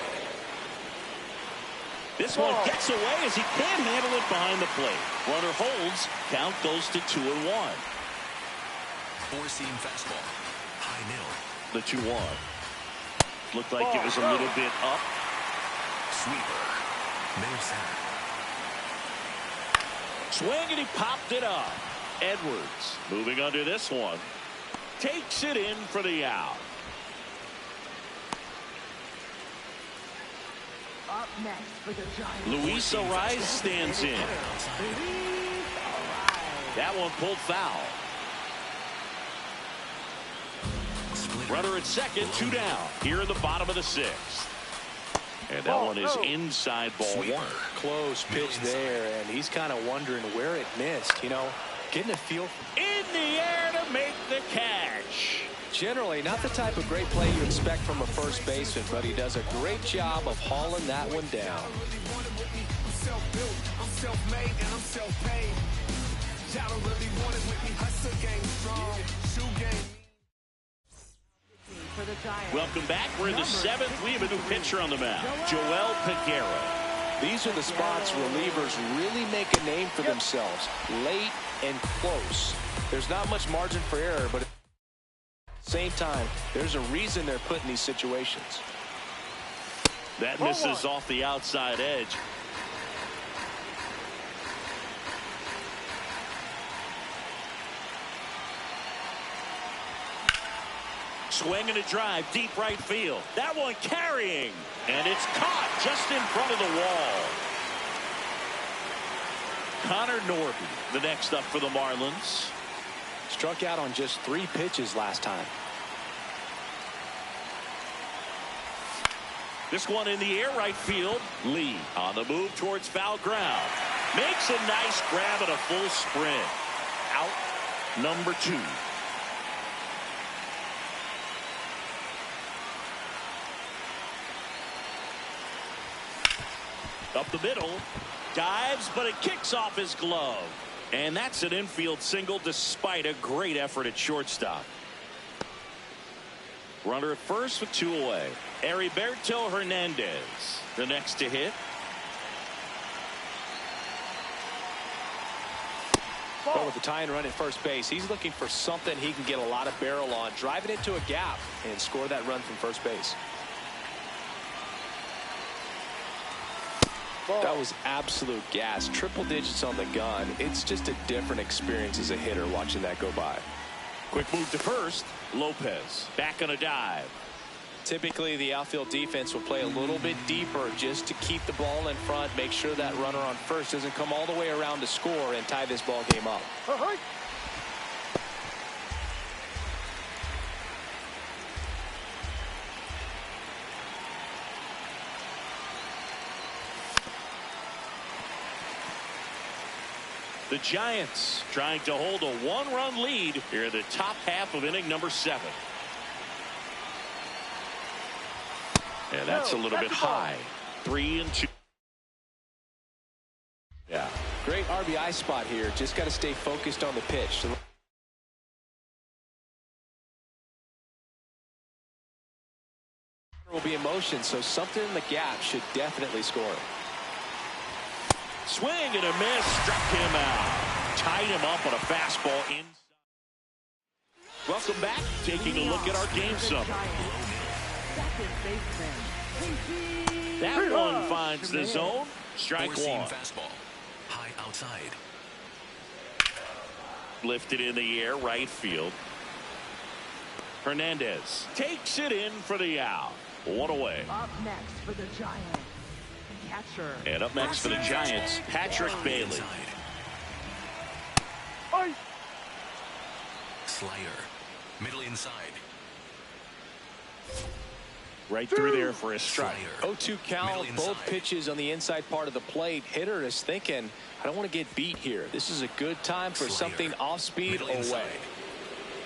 This one gets away as he can't handle it behind the plate. Runner holds. Count goes to 2-1. Four-seam fastball. High middle. The 2-1. Looked like it was a little bit up. Sweeper. Middle center. Swing and he popped it up. Edwards moving under this one. Takes it in for the out. Up next for the Giants. Luis Ariz stands in. That one pulled foul. Runner at second, 2 down. Here in the bottom of the 6th. And that one is inside ball one. Close pitch there, and he's kind of wondering where it missed. You know, getting a feel. In the air to make the catch. Generally, not the type of great play you expect from a first baseman, but he does a great job of hauling that one down. Welcome back. We're in the 7th. We have a new pitcher on the mound, Joel Peguero. These are the spots relievers really make a name for themselves, late and close. There's not much margin for error, but at the same time, there's a reason they're put in these situations. That misses off the outside edge. Swing and a drive, deep right field. That one carrying, and it's caught just in front of the wall. Connor Norby, the next up for the Marlins. Struck out on just 3 pitches last time. This one in the air right field. Lee on the move towards foul ground. Makes a nice grab and a full sprint. Out number 2. Up the middle. Dives, but it kicks off his glove. And that's an infield single despite a great effort at shortstop. Runner at first with 2 away. Heriberto Hernandez, the next to hit. Well, with the tying run at first base, he's looking for something he can get a lot of barrel on, drive it into a gap, and score that run from first base. That was absolute gas. Triple digits on the gun. It's just a different experience as a hitter watching that go by. Quick move to first. Lopez back on a dive. Typically, the outfield defense will play a little bit deeper just to keep the ball in front, make sure that runner on first doesn't come all the way around to score and tie this ball game up. The Giants trying to hold a 1-run lead here in the top half of inning number 7. And that's a little bit high. 3-2. Yeah. Great RBI spot here. Just got to stay focused on the pitch. There will be emotion, so something in the gap should definitely score. Swing and a miss, struck him out. Tied him up on a fastball inside. Welcome back. Taking a look at our game summary. That one finds the zone. Strike 1. Fastball. High outside. Lifted in the air, right field. Hernandez takes it in for the out. 1 away. Up next for the Giants. Catcher. And up next for the Giants, Patrick Bailey. Slider. Middle inside. Right through there for a strike. 0-2 count, both pitches on the inside part of the plate. Hitter is thinking, I don't want to get beat here. This is a good time for something off speed away.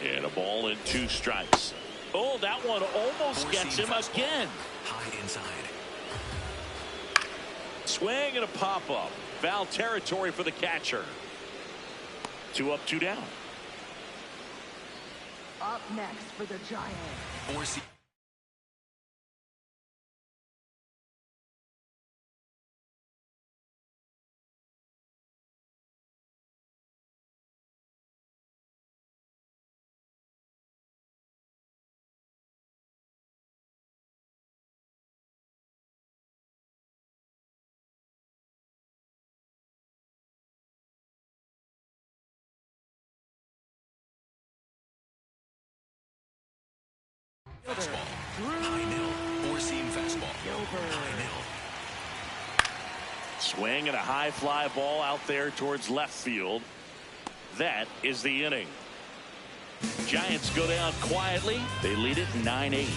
And a ball and 2 strikes. Oh, that one almost gets him again. High inside. Swing and a pop-up. Foul territory for the catcher. 2 up, 2 down. Up next for the Giants. Fastball. High middle. Four-seam fastball. High middle. Swing and a high fly ball out there towards left field. That is the inning. Giants go down quietly. They lead it 9-8.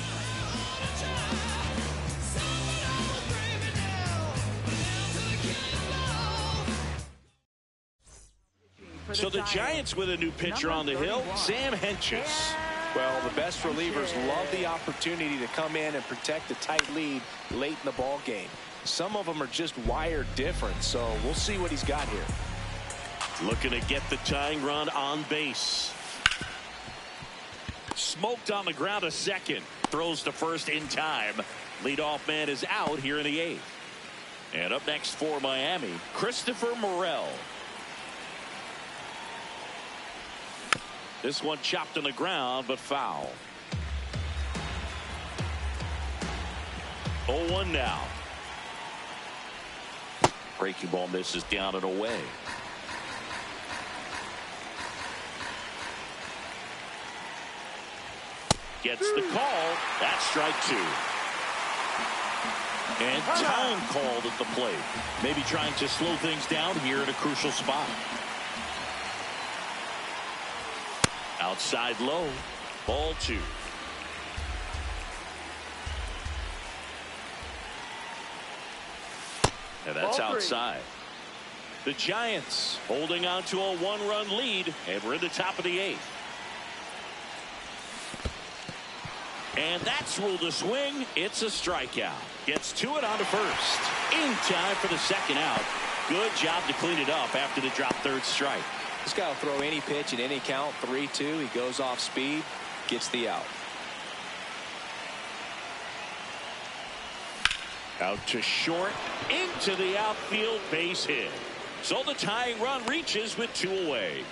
So the Giants with a new pitcher on the hill, Sam Fanchise. Well, the best relievers love the opportunity to come in and protect a tight lead late in the ball game. Some of them are just wired different, so we'll see what he's got here. Looking to get the tying run on base. Smoked on the ground to second. Throws to first in time. Leadoff man is out here in the 8th. And up next for Miami, Christopher Morel. This one chopped on the ground, but foul. 0-1 now. Breaking ball misses down and away. Gets the call. That's strike 2. And time called at the plate. Maybe trying to slow things down here at a crucial spot. Outside low. Ball 2. And that's outside. The Giants holding on to a 1-run lead, and we're in the top of the 8th. And that's ruled a swing. It's a strikeout. Gets to it on to first. In time for the second out. Good job to clean it up after the drop third strike. This guy will throw any pitch in any count. 3-2. He goes off speed. Gets the out. Out to short. Into the outfield. Base hit. So the tying run reaches with 2 away.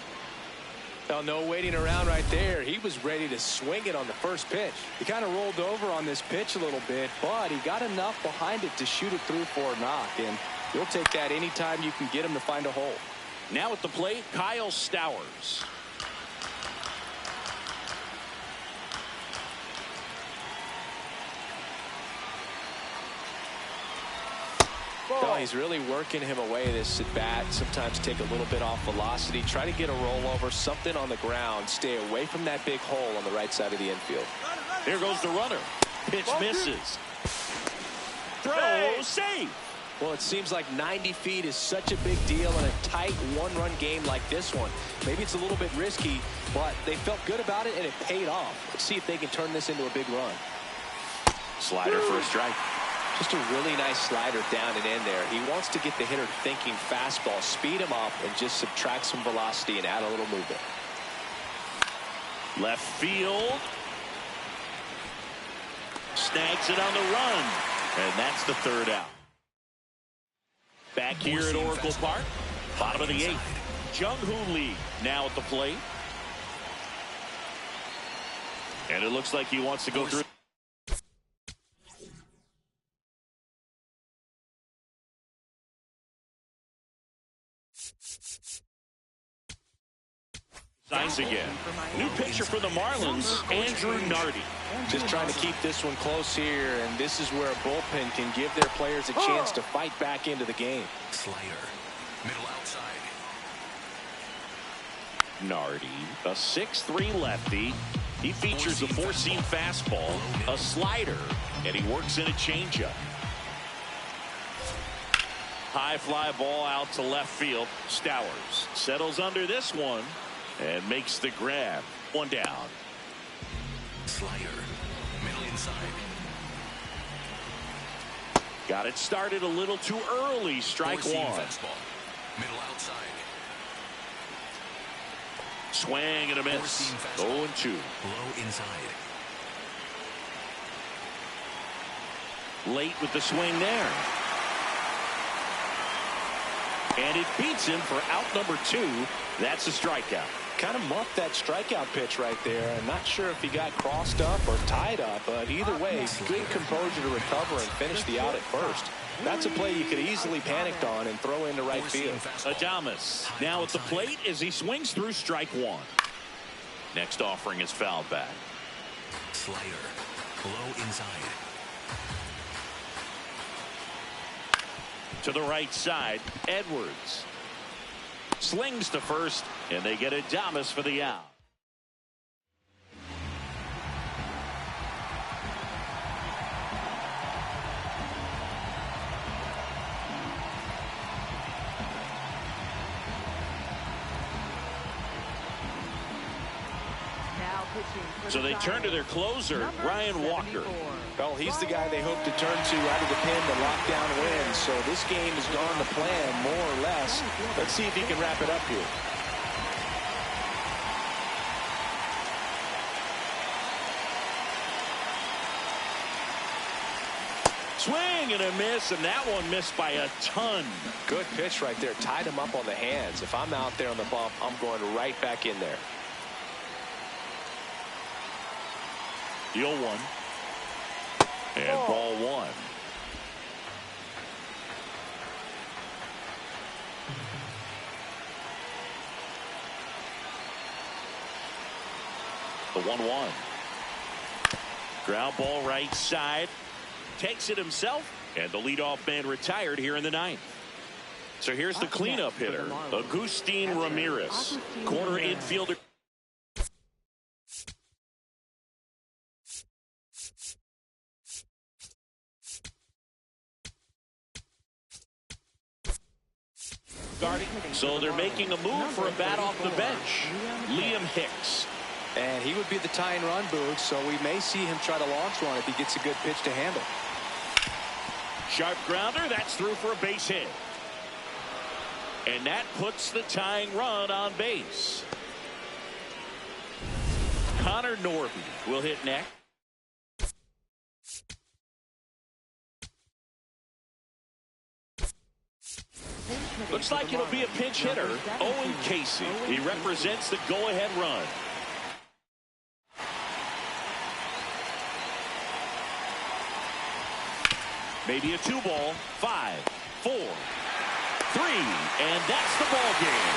Well, no waiting around right there. He was ready to swing it on the first pitch. He kind of rolled over on this pitch a little bit, but he got enough behind it to shoot it through for a knock. And you'll take that anytime you can get him to find a hole. Now at the plate, Kyle Stowers. No, he's really working him away this at bat. Sometimes take a little bit off velocity. Try to get a rollover, something on the ground. Stay away from that big hole on the right side of the infield. Here goes the runner. Pitch misses. Throw, save. Well, it seems like 90 feet is such a big deal in a tight 1-run game like this one. Maybe it's a little bit risky, but they felt good about it, and it paid off. Let's see if they can turn this into a big run. Slider for a strike. Just a really nice slider down and in there. He wants to get the hitter thinking fastball, speed him up, and just subtract some velocity and add a little movement. Left field. Snags it on the run. And that's the third out. Back here at Oracle Park. Bottom of the 8th. Jung-Hoo Lee now at the plate. And it looks like he wants to go through. Signs again. New pitcher for the Marlins, Andrew Nardi. Just trying to keep this one close here, and this is where a bullpen can give their players a chance to fight back into the game. Slider. Middle outside. Nardi, a 6'3" lefty. He features a 4-seam fastball, a slider, And he works in a changeup. High fly ball out to left field. Stowers settles under this one and makes the grab. One down. Slider. Middle inside. Got it started a little too early. Strike one. Fastball. Middle outside. Swing and a miss. 0-2. Low inside. Late with the swing there. And it beats him for out number 2. That's a strikeout. Kind of muffed that strikeout pitch right there. I'm not sure if he got crossed up or tied up, but either way, good composure to recover and finish the out at first. That's a play you could easily panicked on and throw into right field. Adames now at the plate as he swings through strike one. Next offering is fouled back. Slider. Low inside. To the right side, Edwards slings to first, and they get Adames for the out. So they turn to their closer, Ryan Walker. Well, he's the guy they hope to turn to out of the pen to lock down wins. So this game has gone to plan, more or less. Let's see if he can wrap it up here. Swing and a miss, and that one missed by a ton. Good pitch right there. Tied him up on the hands. If I'm out there on the bump, I'm going right back in there. The 0-1. And ball one. The 1-1. Ground ball right side. Takes it himself. And the leadoff man retired here in the ninth. So here's the cleanup hitter, Agustin Ramirez. Corner infielder. So they're making a move for a bat off the bench. Liam Hicks. And he would be the tying run, Boog, so we may see him try to launch one if he gets a good pitch to handle. Sharp grounder, that's through for a base hit. And that puts the tying run on base. Connor Norby will hit next. Looks like it'll be a pinch hitter, Owen Casey. He represents the go-ahead run. Maybe a 2-ball, 5, 4, 3, and that's the ball game.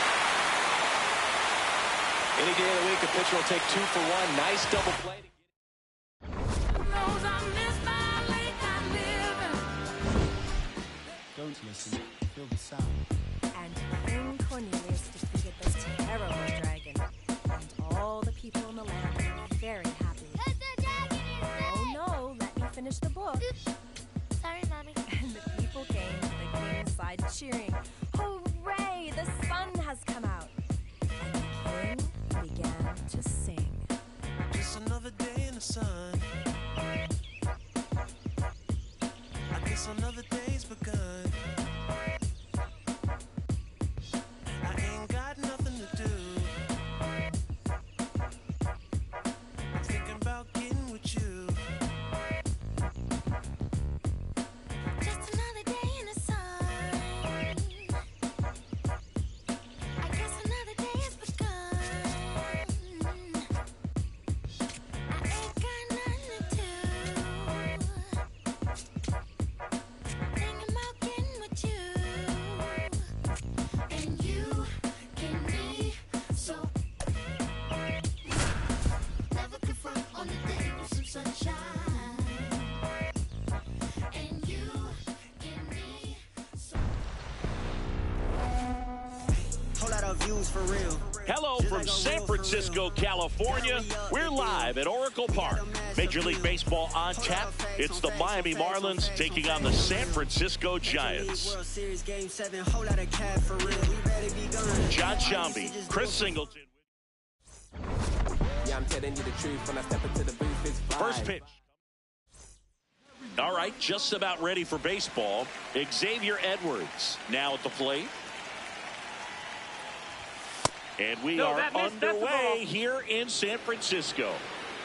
Any day of the week, a pitcher will take 2 for 1. Nice double play. Don't listen. Feel the sound. And King Cornelius defeated this terrible dragon. And all the people in the land were very happy. Oh no, let me finish the book. Sorry, Mommy. And the people came to the king's side cheering. Hooray! The sun has come out. And the king began to sing. Just another day in the sun. I guess another day's begun. I ain't got nothing to do. I'm thinking about getting with you. Just another day in the sun. I guess another day has begun. I ain't got nothing to do. Thinking about getting with you. And you can be so. Never confront on the day with some sunshine. And you can be so. Whole lot of views for real. Hello from San Francisco, California. We're live at Oracle Park. Major League Baseball on tap. It's the Miami Marlins taking on the San Francisco Giants. John Shambi, Chris Singleton. Yeah, I'm telling you the truth when I step into the booth. It's vibe. First pitch. All right, just about ready for baseball. Xavier Edwards now at the plate. And we are underway here in San Francisco.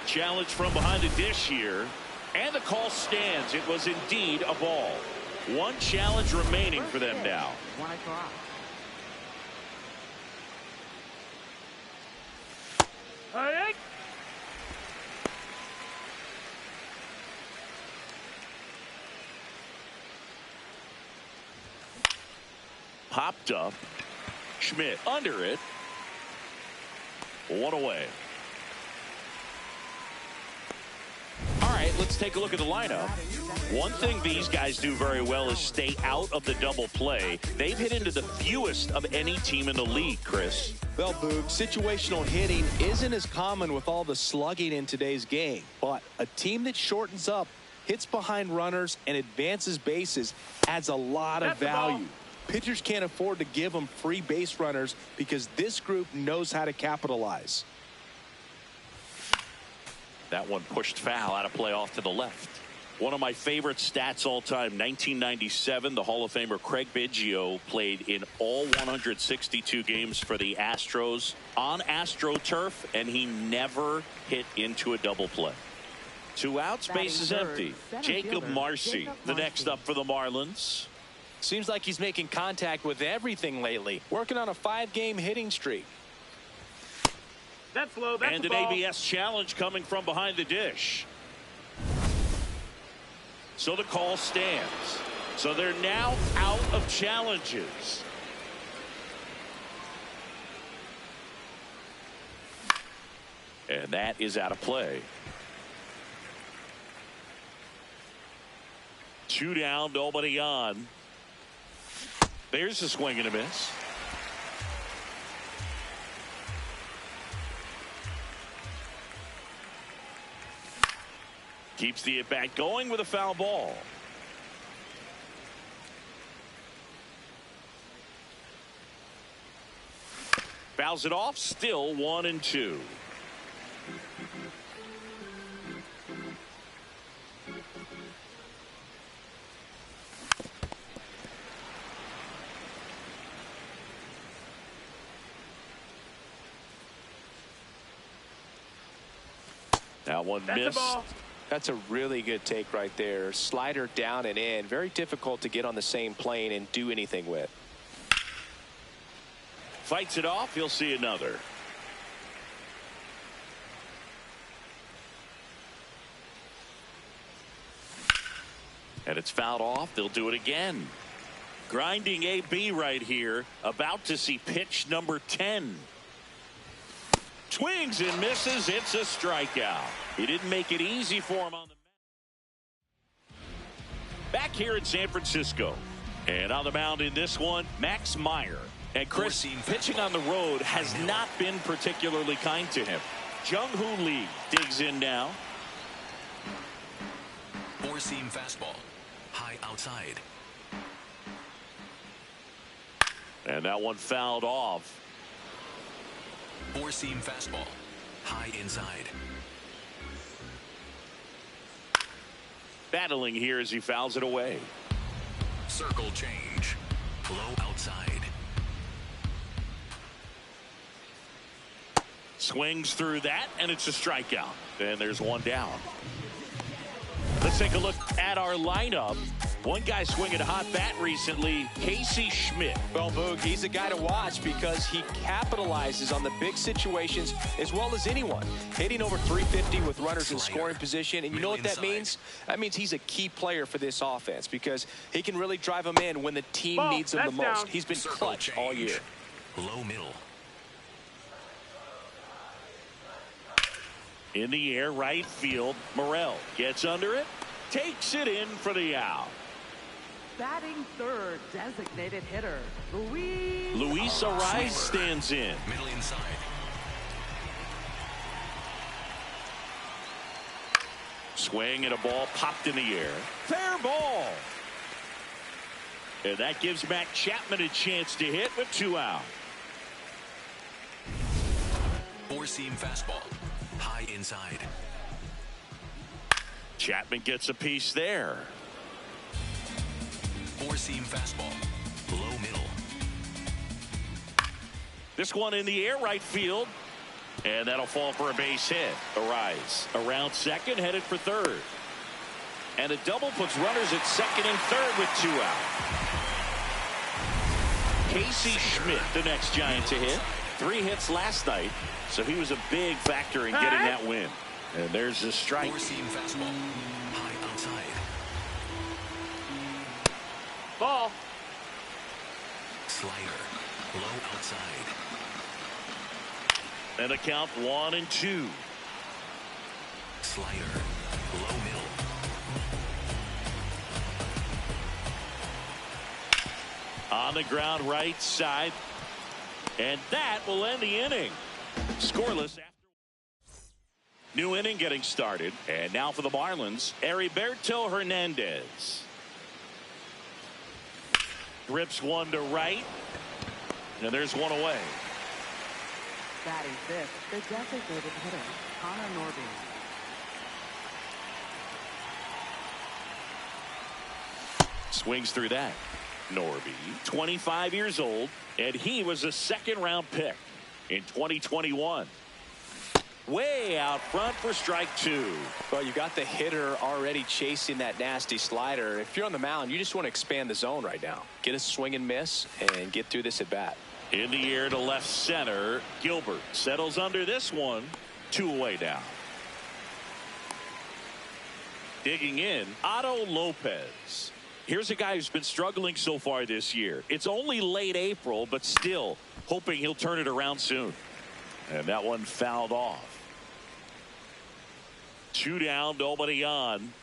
Challenge from behind the dish here. And the call stands. It was indeed a ball. One challenge remaining for them now. Popped up. Schmidt under it. One away. All right, let's take a look at the lineup. One thing these guys do very well is stay out of the double play. They've hit into the fewest of any team in the league, Chris. Well, Boog, situational hitting isn't as common with all the slugging in today's game. But a team that shortens up, hits behind runners, and advances bases adds a lot of value. Pitchers can't afford to give them free base runners because this group knows how to capitalize. That one pushed foul, out of play off to the left. One of my favorite stats all time, 1997, the Hall of Famer Craig Biggio played in all 162 games for the Astros on AstroTurf, and he never hit into a double play. 2 outs, base is empty. Jacob Marcy, the next up for the Marlins. Seems like he's making contact with everything lately. Working on a 5-game hitting streak. That's low. That's and an ABS challenge coming from behind the dish. So the call stands. So they're now out of challenges. And that is out of play. 2 down, nobody on. There's a swing and a miss. Keeps the at-bat going with a foul ball. Fouls it off, still 1-2. That one missed. That's a really good take right there. Slider down and in. Very difficult to get on the same plane and do anything with. Fights it off. He'll see another. And it's fouled off. They'll do it again. Grinding AB right here. About to see pitch number 10. Swings and misses. It's a strikeout. He didn't make it easy for him on the mound. Back here in San Francisco. And on the mound in this one, Max Meyer. And Chris, pitching on the road has not been particularly kind to him. Jung-Hoo Lee digs in now. 4-seam fastball. High outside. And that one fouled off. 4-seam fastball. High inside. Battling here as he fouls it away. Circle change. Low outside. Swings through that, and it's a strikeout. And there's one down. Let's take a look at our lineup. One guy swinging a hot bat recently, Casey Schmidt. Well, Boog, he's a guy to watch because he capitalizes on the big situations as well as anyone. Hitting over 350 with runners in scoring position. And you know what that means? That means he's a key player for this offense because he can really drive them in when the team needs him the most. He's been clutch all year. Low middle. In the air, right field. Morel gets under it, takes it in for the out. Batting third, designated hitter, Luis Arise stands in. Middle inside. Swing and a ball popped in the air. Fair ball. And that gives Matt Chapman a chance to hit with 2 out. Four-seam fastball. High inside. Chapman gets a piece there. Four-seam fastball. Low middle. This one in the air, right field. And that'll fall for a base hit. Arise around second, headed for third. And a double puts runners at second and third with 2 out. Casey Schmidt, the next Giant to hit. 3 hits last night, so he was a big factor in getting that win. And there's the strike. Four-seam fastball. High outside. Ball. Slider. Low outside. And a count 1-2. Slider. Low middle. On the ground right side. And that will end the inning. Scoreless after. New inning getting started. And now for the Marlins, Heriberto Hernandez. Rips one to right. And there's one away. batting fifth, the designated hitter, Connor Norby. Swings through that. Norby, 25 years old, and he was a second-round pick in 2021. Way out front for strike two. Well, you got the hitter already chasing that nasty slider. If you're on the mound, you just want to expand the zone right now. Get a swing and miss and get through this at bat. In the air to left center. Gilbert settles under this one. 2 away now. Digging in, Otto Lopez. Here's a guy who's been struggling so far this year. It's only late April, but still hoping he'll turn it around soon. And that one fouled off. 2 down, nobody on.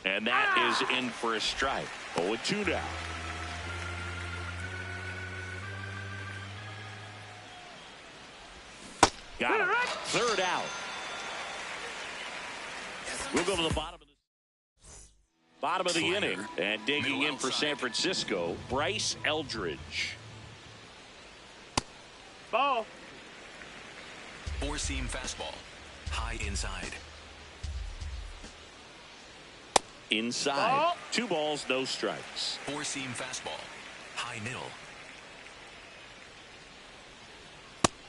And that is in for a strike. 0-2 down. Got it. Third out. We'll go to the bottom of the inning, and digging in for San Francisco, Bryce Eldridge. Ball. 4-seam fastball. High inside. Inside. Ball. 2 balls, no strikes. 4-seam fastball. High middle.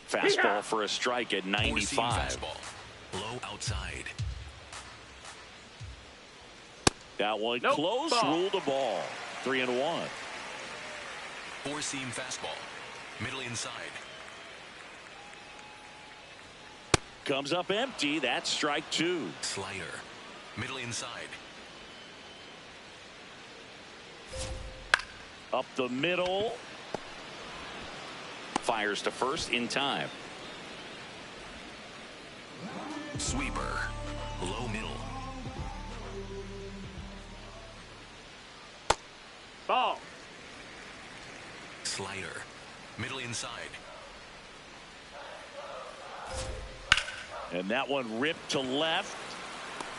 Fastball for a strike at 95. 4-seam fastball. Low outside. That one Nope. close, Ball. ruled a ball. 3-1. 4-seam fastball. Middle inside. Comes up empty. That's strike 2. Slider. Middle inside. Up the middle. Fires to first in time. Sweeper. Low middle. Ball. Slider. Middle inside. And that one ripped to left.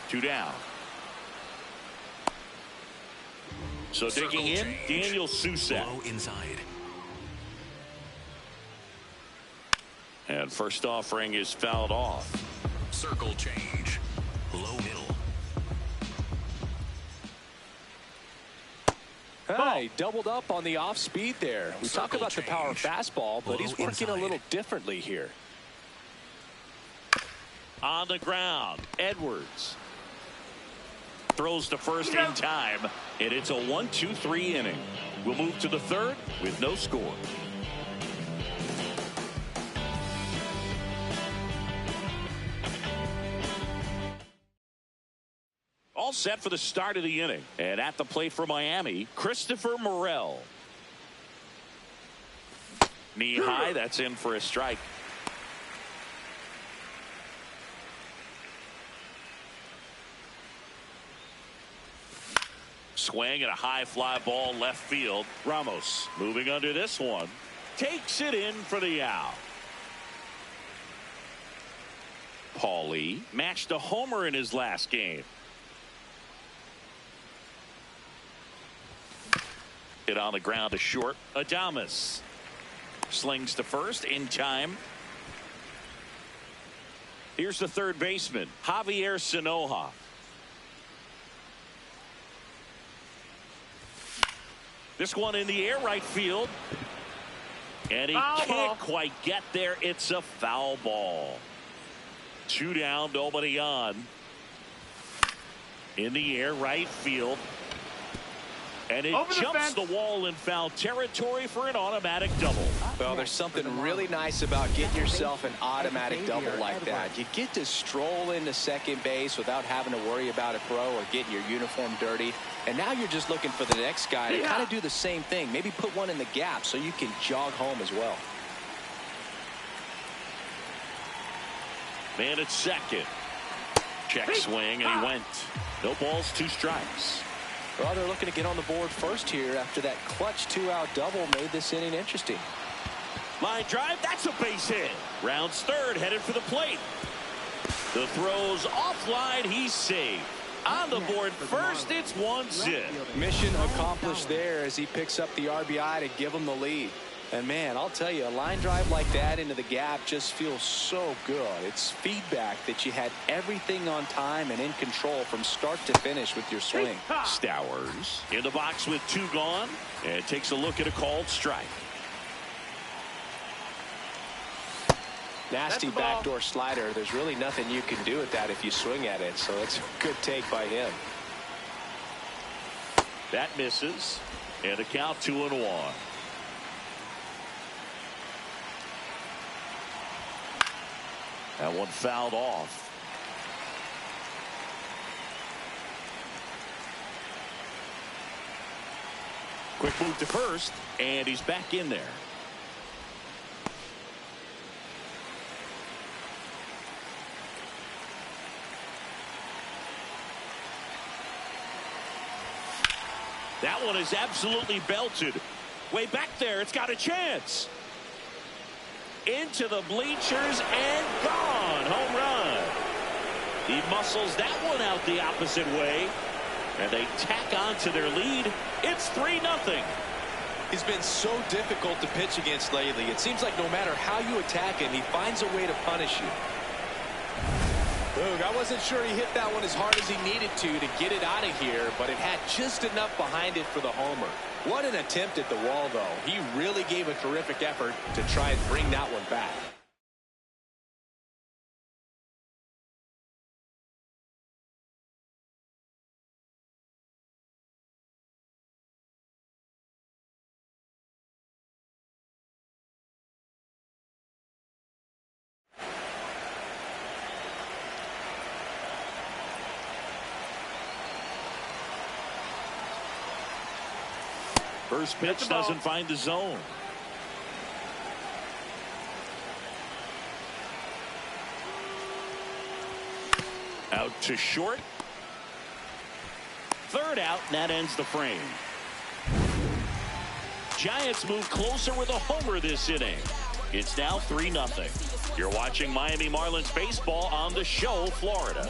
2 down. So digging in, change. Daniel Susak. Low inside. And first offering is fouled off. Circle change. Low middle. Hey, doubled up on the off speed there. We talk Circle about the power change. fastball, but he's Low working inside. a little differently here. On the ground, Edwards throws to first in time, and it's a 1-2-3 inning. We'll move to the third with no score. All set for the start of the inning, and at the plate for Miami, Christopher Morel. Knee high, that's in for a strike. Swing and a high fly ball left field. Ramos moving under this one. Takes it in for the out. Paulie matched a homer in his last game. Hit on the ground to short. Adames slings to first in time. Here's the third baseman, Javier Sanoja. This one in the air right field. And he can't quite get there. It's a foul ball. 2 down, nobody on. In the air right field. And it jumps the wall in foul territory for an automatic double. Well, there's something really nice about getting yourself an automatic double like that. You get to stroll into second base without having to worry about a throw or getting your uniform dirty. And now you're just looking for the next guy to kind of do the same thing. Maybe put one in the gap so you can jog home as well. Man at second. Check swing, and he went. No balls, 2 strikes. Well, they're looking to get on the board first here after that clutch 2-out double made this inning interesting. Line drive, that's a base hit. Rounds third, headed for the plate. The throw's offline, he's saved. On the board first, it's 1-zip. Mission accomplished there as he picks up the RBI to give him the lead. And man, I'll tell you, a line drive like that into the gap just feels so good. It's feedback that you had everything on time and in control from start to finish with your swing. Stowers in the box with 2 gone and takes a look at a called strike. Nasty backdoor slider. There's really nothing you can do with that if you swing at it. So it's a good take by him. That misses. And the count 2-1. That one fouled off. Quick move to first, and he's back in there. That one is absolutely belted. Way back there, it's got a chance. Into the bleachers and gone. Home run. He muscles that one out the opposite way. And they tack on to their lead. It's 3-0. He's been so difficult to pitch against lately. It seems like no matter how you attack him, he finds a way to punish you. Look, I wasn't sure he hit that one as hard as he needed to get it out of here, but it had just enough behind it for the homer. What an attempt at the wall, though. He really gave a terrific effort to try and bring that one back. First pitch doesn't find the zone. Out to short. Third out, and that ends the frame. Giants move closer with a homer this inning. It's now 3-0. You're watching Miami Marlins baseball on the show, Florida.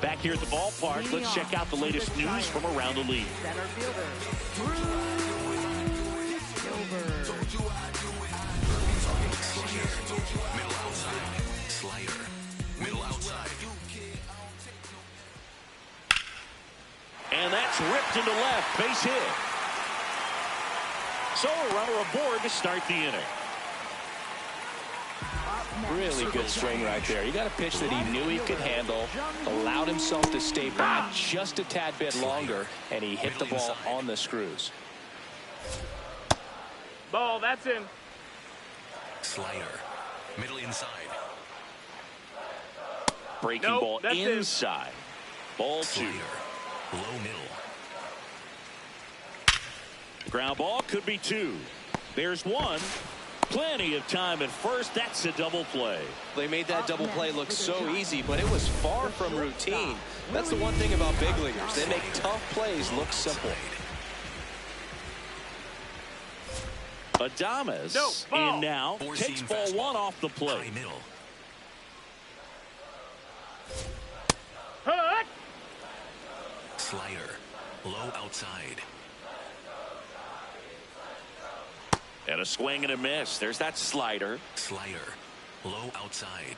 Back here at the ballpark, let's check out the latest news from around the league. Center fielder, Middle outside. Slider. Middle outside. And that's ripped into left. Base hit. So a runner aboard to start the inning. Really good swing right there. He got a pitch that he knew he could handle, allowed himself to stay back just a tad bit longer, and he hit the ball on the screws. Ball, that's in. Slider. Middle inside. Breaking ball inside. Ball 2. Slider. Low middle. Ground ball could be 2. There's 1. Plenty of time at first. That's a double play. They made that double play look so easy, but it was far from routine. That's the one thing about big leaguers. They make tough plays look simple. Adames in now. Takes ball one off the plate. Slider. Low outside. And a swing and a miss. There's that slider. Slider. Low outside.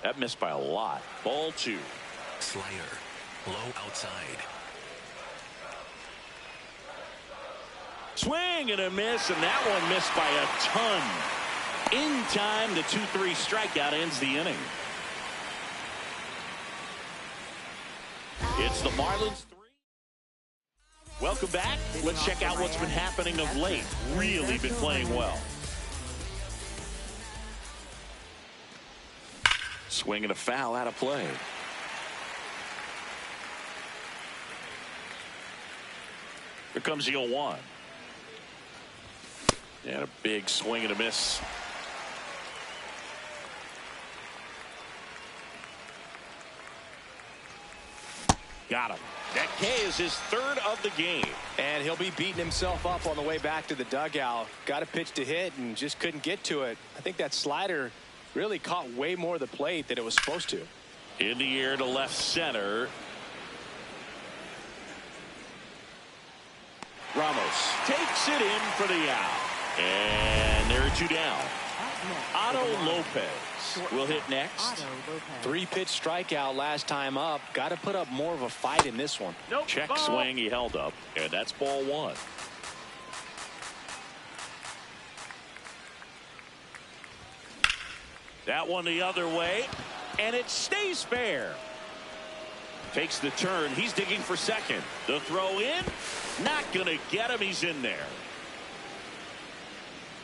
That missed by a lot. Ball two. Slider. Low outside. Swing and a miss, and that one missed by a ton. In time, the 2-3 strikeout ends the inning. It's the Marlins 3. Welcome back. Let's check out what's been happening of late. Really been playing well. Swing and a foul out of play. Here comes the 0-1. And a big swing and a miss. Got him. That K is his third of the game. And he'll be beating himself up on the way back to the dugout. Got a pitch to hit and just couldn't get to it. I think that slider really caught way more of the plate than it was supposed to. In the air to left center. Ramos takes it in for the out. And there are two down. Otto Lopez will hit next. 3-pitch strikeout last time up. Got to put up more of a fight in this one. Check swing, he held up, and that's ball one. That one the other way, and it stays fair. Takes the turn. He's digging for second. The throw in, not going to get him. He's in there.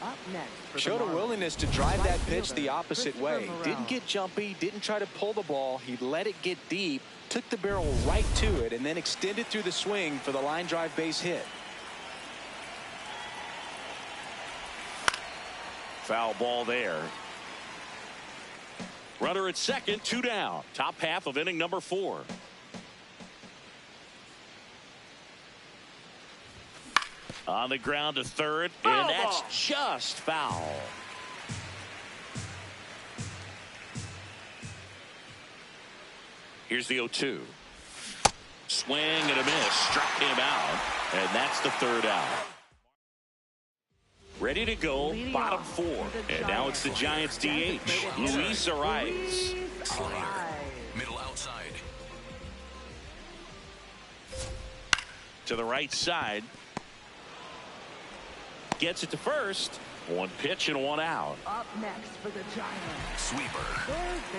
Up next Showed a willingness to drive that pitch the opposite way. Didn't get jumpy, didn't try to pull the ball. He let it get deep, took the barrel right to it, and then extended through the swing for the line drive base hit. Foul ball there. Runner at second, two down. Top half of inning number 4. On the ground to third, and that's just foul. Here's the 0-2. Swing and a miss. Struck him out, and that's the third out. Ready to go, bottom 4. And now it's the Giants DH, Luis Arias. Slider. Middle outside. To the right side. Gets it to first. One pitch and one out. Up next for the Giants. Sweeper.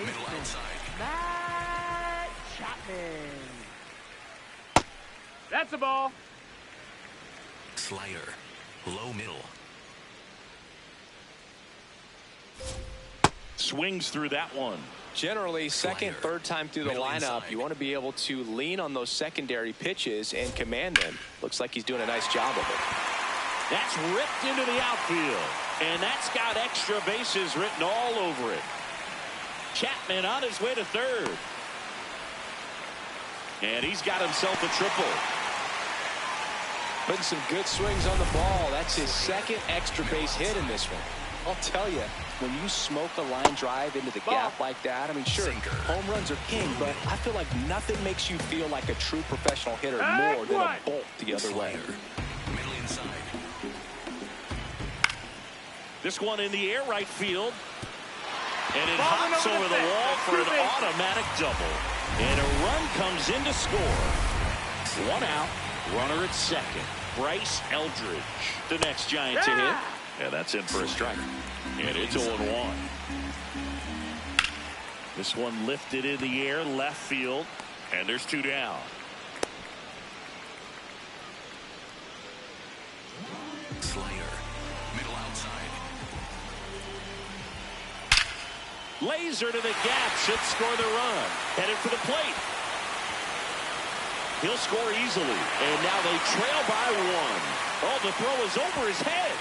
Middle outside. Matt Chapman. That's a ball. Slider. Low middle. Swings through that one. Generally, second, third time through the lineup, you want to be able to lean on those secondary pitches and command them. Looks like he's doing a nice job of it. That's ripped into the outfield, and that's got extra bases written all over it. Chapman on his way to third. And he's got himself a triple. Putting some good swings on the ball. That's his second extra base hit in this one. I'll tell you, when you smoke a line drive into the gap like that, I mean, sure, home runs are king, but I feel like nothing makes you feel like a true professional hitter more than a bolt the other way. Middle inside. This one in the air, right field. And it hops over the wall for an automatic double. And a run comes in to score. One out, runner at second. Bryce Eldridge, the next Giant to hit. And that's in for a strike. And it's 0-1. This one lifted in the air, left field. And there's two down. Slider. Middle outside. Laser to the gap, should score the run. Headed for the plate. He'll score easily. And now they trail by 1. Oh, the throw is over his head.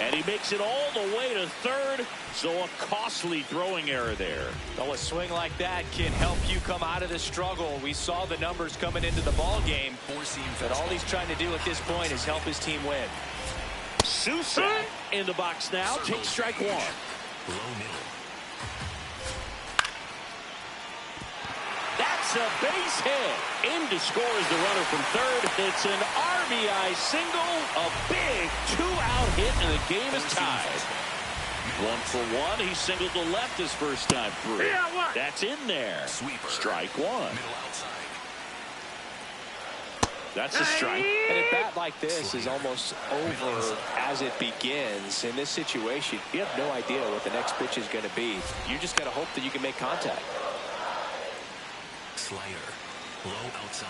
And he makes it all the way to third. So a costly throwing error there. Oh, a swing like that can help you come out of the struggle. We saw the numbers coming into the ball game. But all he's trying to do at this point is help his team win. Sousa in the box now. Takes strike 1. Low middle. That's a base hit. In to score is the runner from third. It's an RBI single. A big 2-out hit, and the game is tied. 1 for 1. He singled to left his first time through. That's in there. Sweeper. Strike 1. Middle outside. That's a strike. And a bat like this is almost over as it begins. In this situation, you have no idea what the next pitch is going to be. You just got to hope that you can make contact. Slider. Low outside.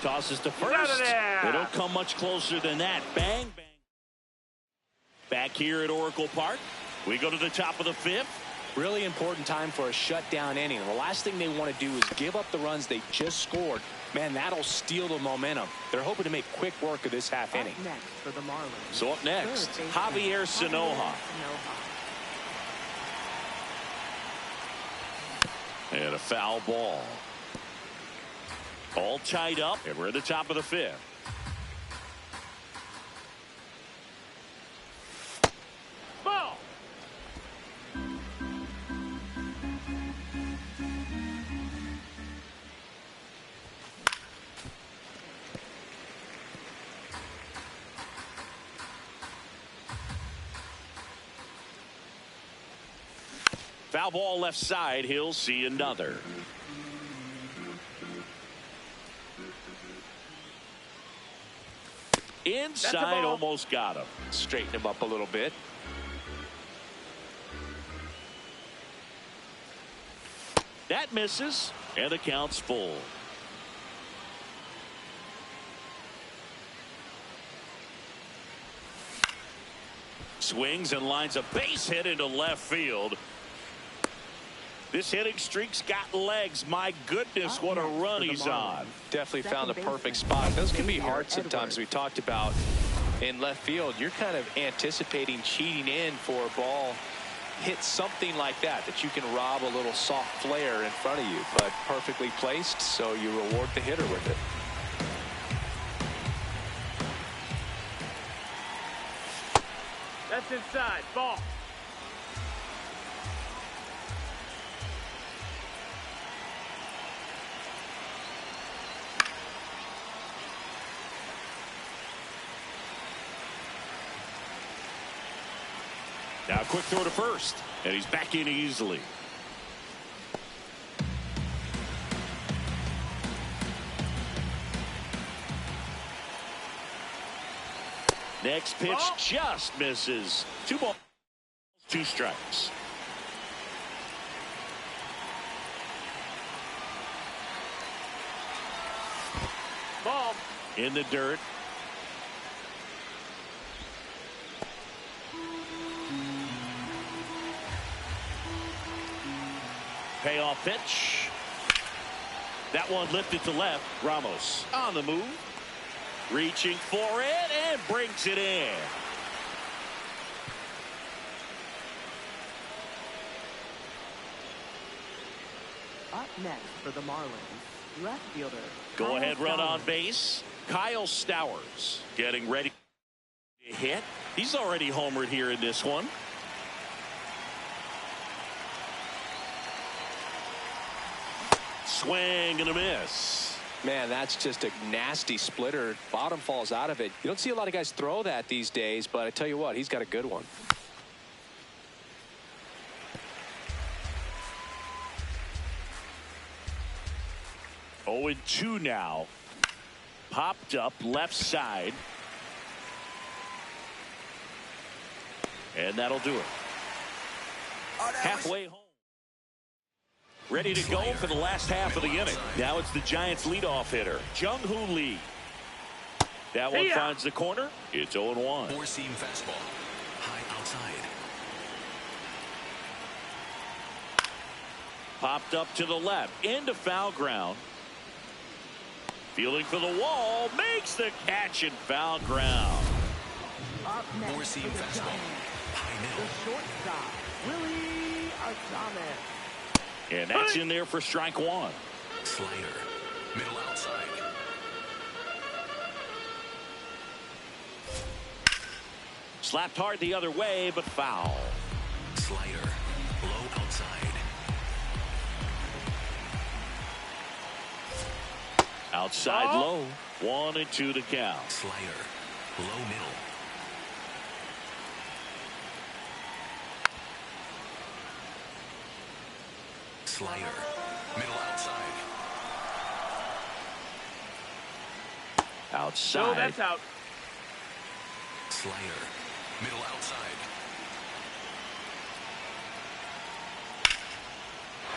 Tosses to first. They don't come much closer than that. Bang, bang. Back here at Oracle Park. We go to the top of the 5th. Really important time for a shutdown inning. The last thing they want to do is give up the runs they just scored. Man, that'll steal the momentum. They're hoping to make quick work of this half inning. Next for the Marlins. So up next, Javier Sanoja. And a foul ball. All tied up, and we're at the top of the 5th. Ball. Foul ball left side. He'll see another. Inside, almost got him. Straighten him up a little bit. That misses, and the count's full. Swings and lines a base hit into left field. This hitting streak's got legs. My goodness, what a run he's on. Definitely found the perfect spot. Those can be hard sometimes. We talked about in left field. You're kind of anticipating cheating in for a ball hit something like that you can rob a little soft flare in front of you, but perfectly placed, so you reward the hitter with it. That's inside. Ball. Now a quick throw to first, and he's back in easily. Next pitch just misses. 2 balls, 2 strikes. Ball. In the dirt. Payoff pitch. That one lifted to left. Ramos on the move. Reaching for it and brings it in. Up next for the Marlins, left fielder. Go ahead run on base. Kyle Stowers getting ready to hit. He's already homered here in this one. Swing and a miss. Man, that's just a nasty splitter. Bottom falls out of it. You don't see a lot of guys throw that these days, but I tell you what, he's got a good one. Oh, and 2 now. Popped up left side. And that'll do it. Halfway home. Ready to go for the last half of the inning. Now it's the Giants leadoff hitter, Jung-Hoo Lee. That one finds the corner. It's 0-1. 4-seam fastball. High outside. Popped up to the left into foul ground. Fielding for the wall, makes the catch in foul ground. Up next Four-seam for the fastball. Giants, High the middle. shortstop, Willie Adames. And that's in there for strike one. Slider. Middle outside. Slapped hard the other way, but foul. Slider. Low outside. Outside low. 1-2 to count. Slider. Low middle. Slider. Middle outside. Outside. No, that's out. Slider. Middle outside.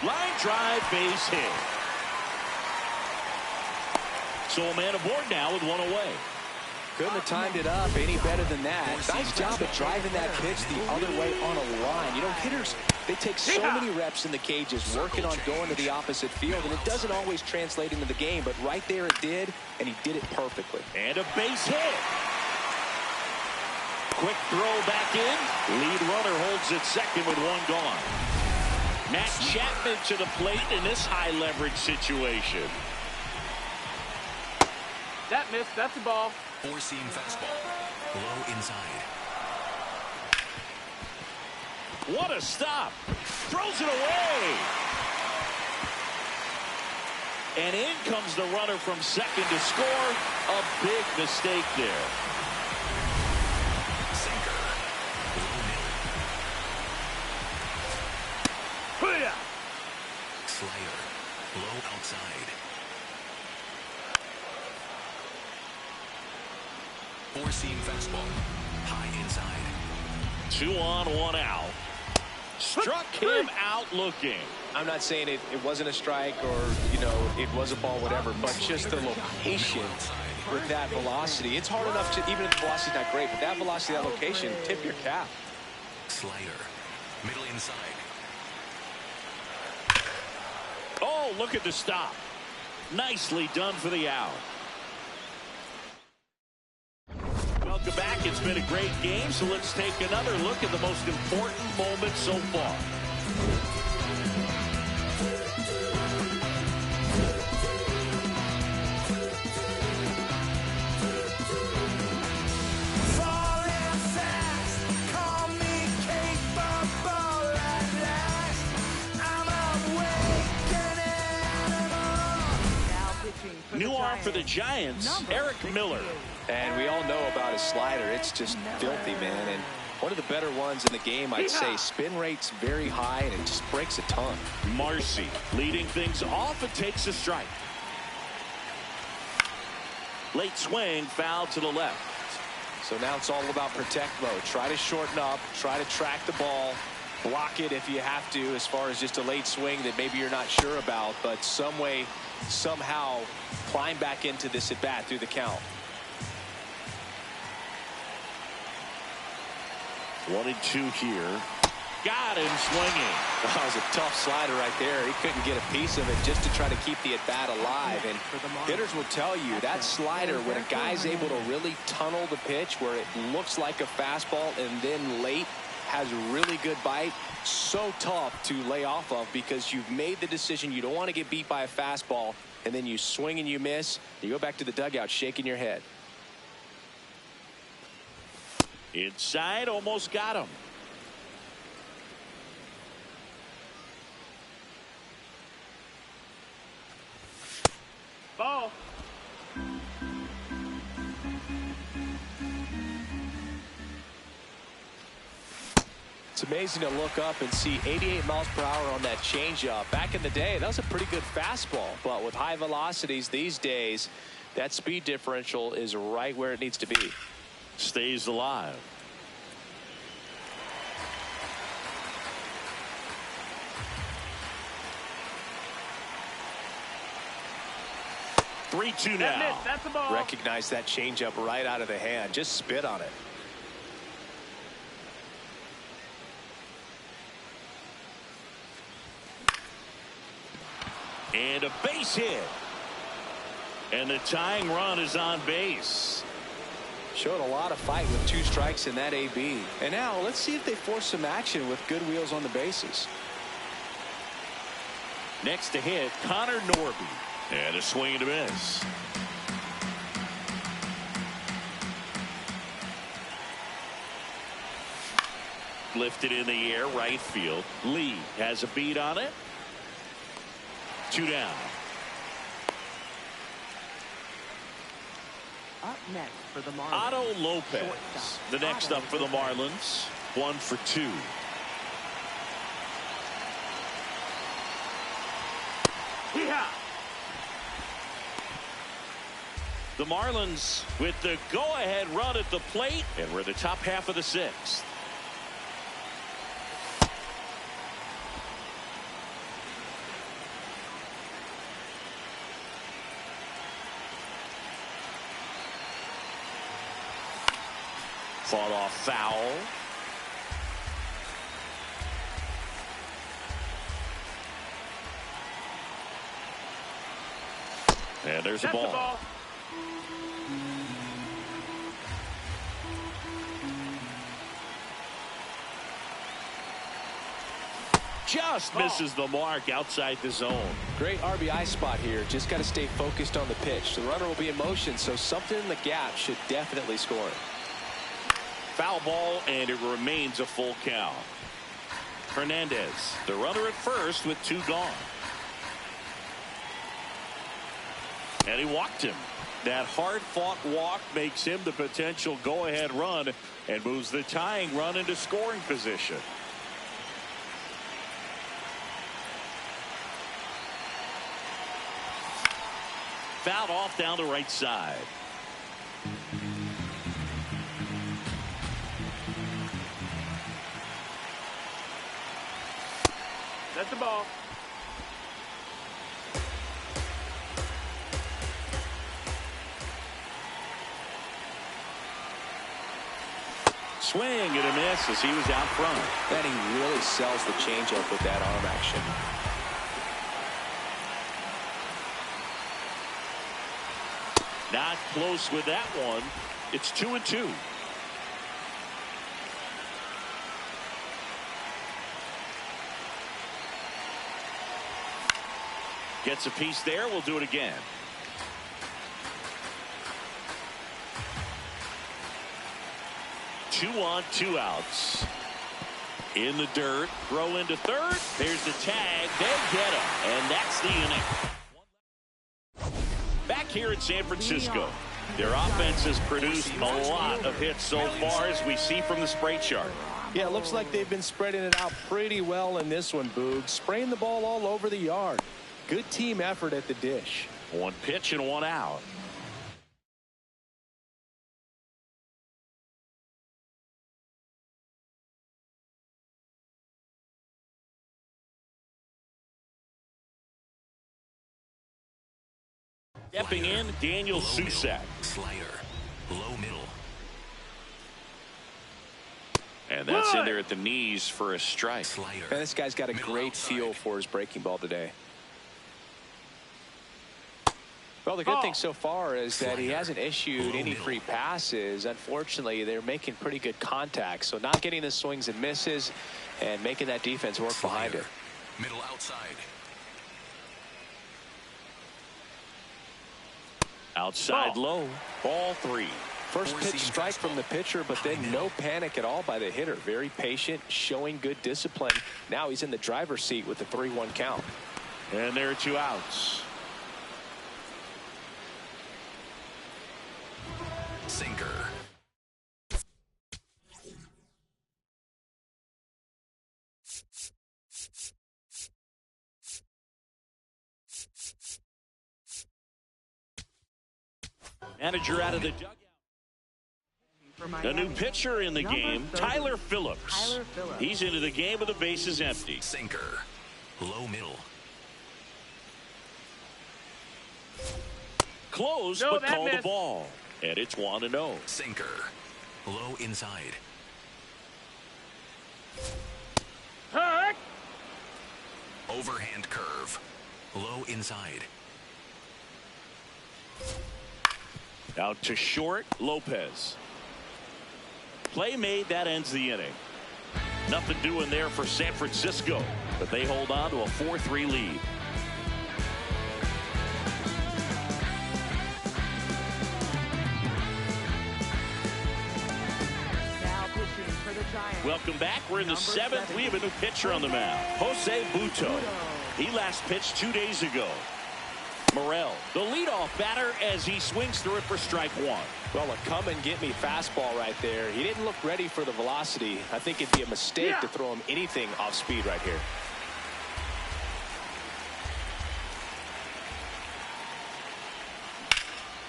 Line drive, base hit. So a man aboard now with one away. Couldn't have timed it up any better than that. Nice job of driving that pitch the other way on a line. You know, hitters, they take so many reps in the cages working on going to the opposite field, and it doesn't always translate into the game, but right there it did, and he did it perfectly. And a base hit. Quick throw back in. Lead runner holds at second with one gone. Matt Chapman to the plate in this high leverage situation. That missed. That's a ball. Four-seam fastball. Low inside. What a stop. Throws it away. And in comes the runner from second to score. A big mistake there. Sinker. Low middle. Slider. Low outside. Four-seam fastball. High inside. 2 on, 1 out. Struck him out looking. I'm not saying it wasn't a strike or, you know, it was a ball, whatever, but just the location with that velocity. It's hard enough to, even if the velocity's not great, but that velocity, that location, tip your cap. Slider. Middle inside. Oh, look at the stop. Nicely done for the out. Welcome back. It's been a great game, so let's take another look at the most important moments so far. New arm for the Giants, Eric Miller. And we all know about his slider. It's just filthy, man. And one of the better ones in the game, I'd say. Spin rate's very high, and it just breaks a ton. Marcy leading things off and takes a strike. Late swing, foul to the left. So now it's all about protect mode. Try to shorten up, try to track the ball, block it if you have to, as far as just a late swing that maybe you're not sure about, but some way, somehow climb back into this at bat through the count. 1-2 here. Got him swinging. That was a tough slider right there. He couldn't get a piece of it just to try to keep the at bat alive. And hitters will tell you that slider, when a guy's able to really tunnel the pitch where it looks like a fastball and then late has a really good bite, so tough to lay off of, because you've made the decision you don't want to get beat by a fastball, and then you swing and you miss. You go back to the dugout shaking your head. Inside, almost got him. Ball. It's amazing to look up and see 88 miles per hour on that changeup. Back in the day, that was a pretty good fastball, but with high velocities these days, that speed differential is right where it needs to be. Stays alive. Three-two now. That's a ball. Recognize that changeup right out of the hand. Just spit on it. And a base hit. And the tying run is on base. Showed a lot of fight with 2 strikes in that AB. And now let's see if they force some action with good wheels on the bases. Next to hit, Connor Norby. And a swing and a miss. Lifted in the air, right field. Lee has a beat on it. 2 down. Up next for the Marlins. Otto Lopez, the next up for the Marlins. 1 for 2. Yeah. The Marlins with the go-ahead run at the plate, and we're the top half of the 6th. Fought off foul. And there's a ball. Just misses the mark outside the zone. Great RBI spot here. Just got to stay focused on the pitch. The runner will be in motion, so something in the gap should definitely score it. Foul ball, and it remains a full count. Hernandez, the runner at first with 2 gone. And he walked him. That hard-fought walk makes him the potential go-ahead run and moves the tying run into scoring position. Fouled off down the right side. That's the ball. Swing and a miss as he was out front. And he really sells the changeup with that arm action. Not close with that one. It's 2-2. Gets a piece there. We'll do it again. Two on, 2 outs. In the dirt. Throw into third. There's the tag. They get him. And that's the inning. Back here in San Francisco, their offense has produced a lot of hits so far, as we see from the spray chart. Yeah, it looks like they've been spreading it out pretty well in this one, Boog. Spraying the ball all over the yard. Good team effort at the dish. 1 pitch and 1 out. Stepping in, Daniel Susak. Slider. Low middle. And that's in there at the knees for a strike. Slider. And this guy's got a great feel for his breaking ball today. Well, the good thing so far is that he hasn't issued any free passes. Unfortunately, they're making pretty good contact. So not getting the swings and misses and making that defense work behind it. Middle outside. Outside low. Ball 3. First pitch strike from the pitcher, but then no panic at all by the hitter. Very patient, showing good discipline. Now he's in the driver's seat with the 3-1 count. And there are 2 outs. Sinker. Manager out of the dugout. The new pitcher in the game, Tyler Phillips. He's into the game with the bases empty. Sinker. Low middle. Close, No, but that called the missed. ball. And it's 1-0. Sinker. Low inside. Hurt. Overhand curve. Low inside. Out to short, Lopez. Play made, that ends the inning. Nothing doing there for San Francisco, but they hold on to a 4-3 lead. Now pitching for the Giants. Welcome back. We're in the seventh. We have a new pitcher on the mound, Jose Butto. He last pitched 2 days ago. Morel, the leadoff batter, as he swings through it for strike one. Well, a come-and-get-me fastball right there. He didn't look ready for the velocity. I think it'd be a mistake to throw him anything off speed right here.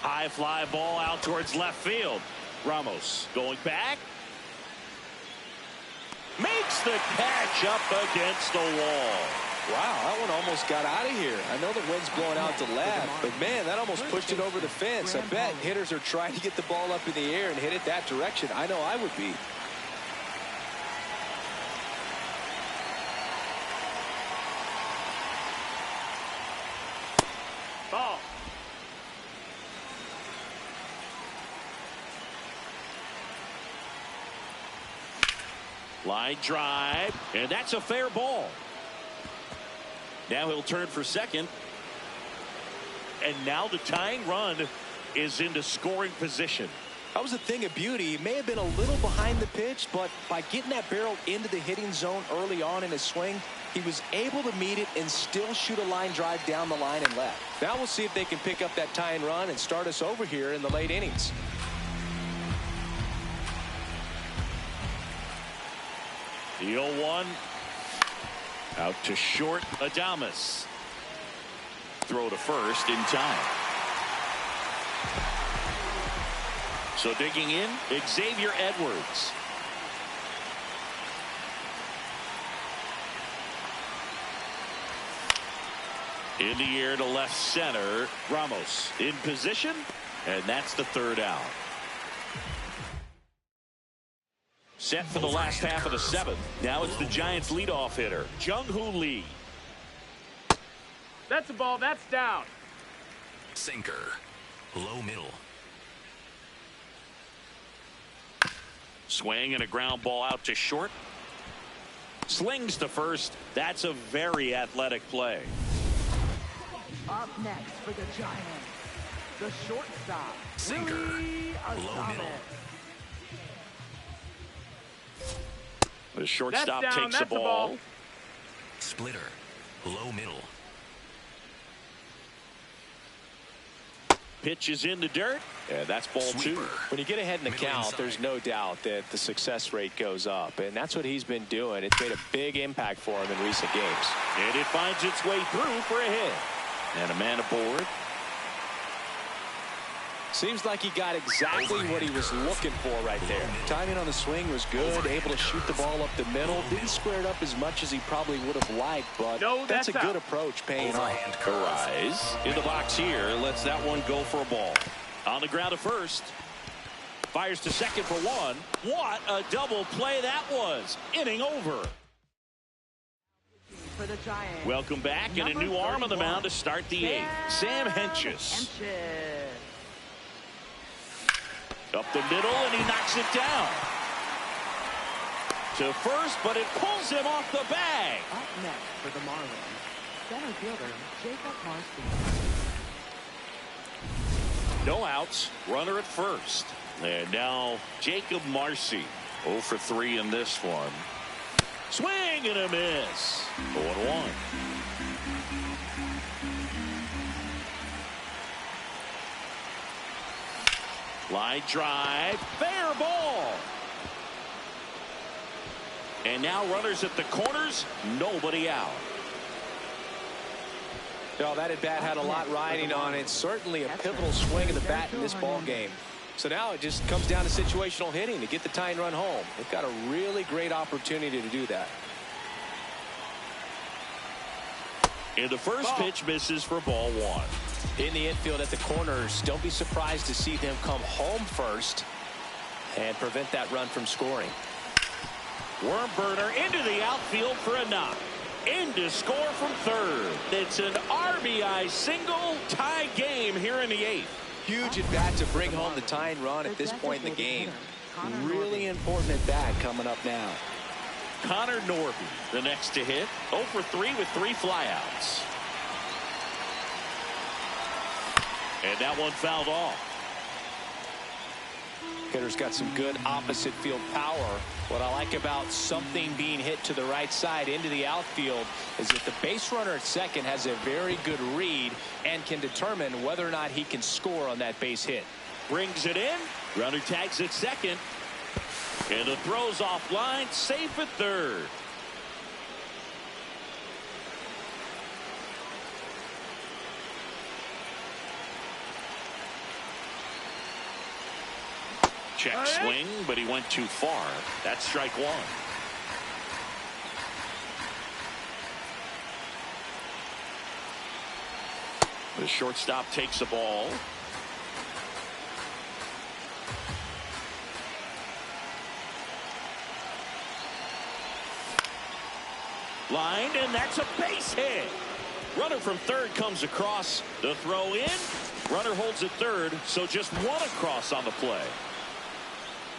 High fly ball out towards left field. Ramos going back. Makes the catch up against the wall. Wow, that one almost got out of here. I know the wind's blowing out to left, but man, that almost pushed it over the fence. I bet hitters are trying to get the ball up in the air and hit it that direction. I know I would be. Ball. Line drive, and that's a fair ball. Now he'll turn for second. And now the tying run is into scoring position. That was a thing of beauty. He may have been a little behind the pitch, but by getting that barrel into the hitting zone early on in his swing, he was able to meet it and still shoot a line drive down the line and left. Now we'll see if they can pick up that tying run and start us over here in the late innings. The 0-1. Out to short, Adames. Throw to first in time. So digging in, Xavier Edwards. In the air to left center, Ramos in position, and that's the third out. Set for the last half of the seventh. Now it's the Giants' leadoff hitter, Jung-Hoo Lee. That's a ball. That's down. Sinker. Low middle. Swing and a ground ball out to short. Slings to first. That's a very athletic play. Up next for the Giants, the shortstop, Sinker. Low middle. The shortstop That's down. takes That's the ball. Splitter. Low middle. Pitch is in the dirt, and that's ball Sweeper. two. When you get ahead in the Middle count, inside. there's no doubt that the success rate goes up, and that's what he's been doing. It's made a big impact for him in recent games. And it finds its way through for a hit. And a man aboard. Seems like he got exactly what he was looking for right there. Timing on the swing was good, able to shoot the ball up the middle. Didn't square it up as much as he probably would have liked, but that's a good approach paying off. Overhand curve. Rise in the box here. Lets that one go for a ball. On the ground to first. Fires to second for one. What a double play that was. Inning over. for the Giants. Welcome back, and a new arm on the mound to start the eighth. Sam Fanchise. Up the middle, and he knocks it down. To first, but it pulls him off the bag. Up next for the Marlins, center fielder Jacob Marcy. No outs, runner at first. And now Jacob Marcy, 0 for 3 in this one. Swing and a miss. 0-1. Line drive, fair ball. And now runners at the corners, nobody out. No, that at bat had a lot riding on it. Certainly a pivotal swing of the bat in this ball game. So now it just comes down to situational hitting to get the tying run home. They've got a really great opportunity to do that. And the first pitch misses for ball one. In the infield at the corners, don't be surprised to see them come home first and prevent that run from scoring. Worm burner into the outfield for a knock. in to score from third. It's an RBI single, tie game here in the 8th. Huge at bat to bring home the tying run at this point in the game. Really important at bat coming up now. Connor Norby, the next to hit. 0 for 3 with 3 flyouts. And that one fouled off. Hitter's got some good opposite field power. What I like about something being hit to the right side into the outfield is that the base runner at second has a very good read and can determine whether or not he can score on that base hit. Brings it in. Runner tags at second. And the throw's offline. Safe at third. Check swing, but he went too far. That's strike 1. The shortstop takes the ball. Lined, and that's a base hit. Runner from third comes across. The throw in. Runner holds at third, so just 1 across on the play.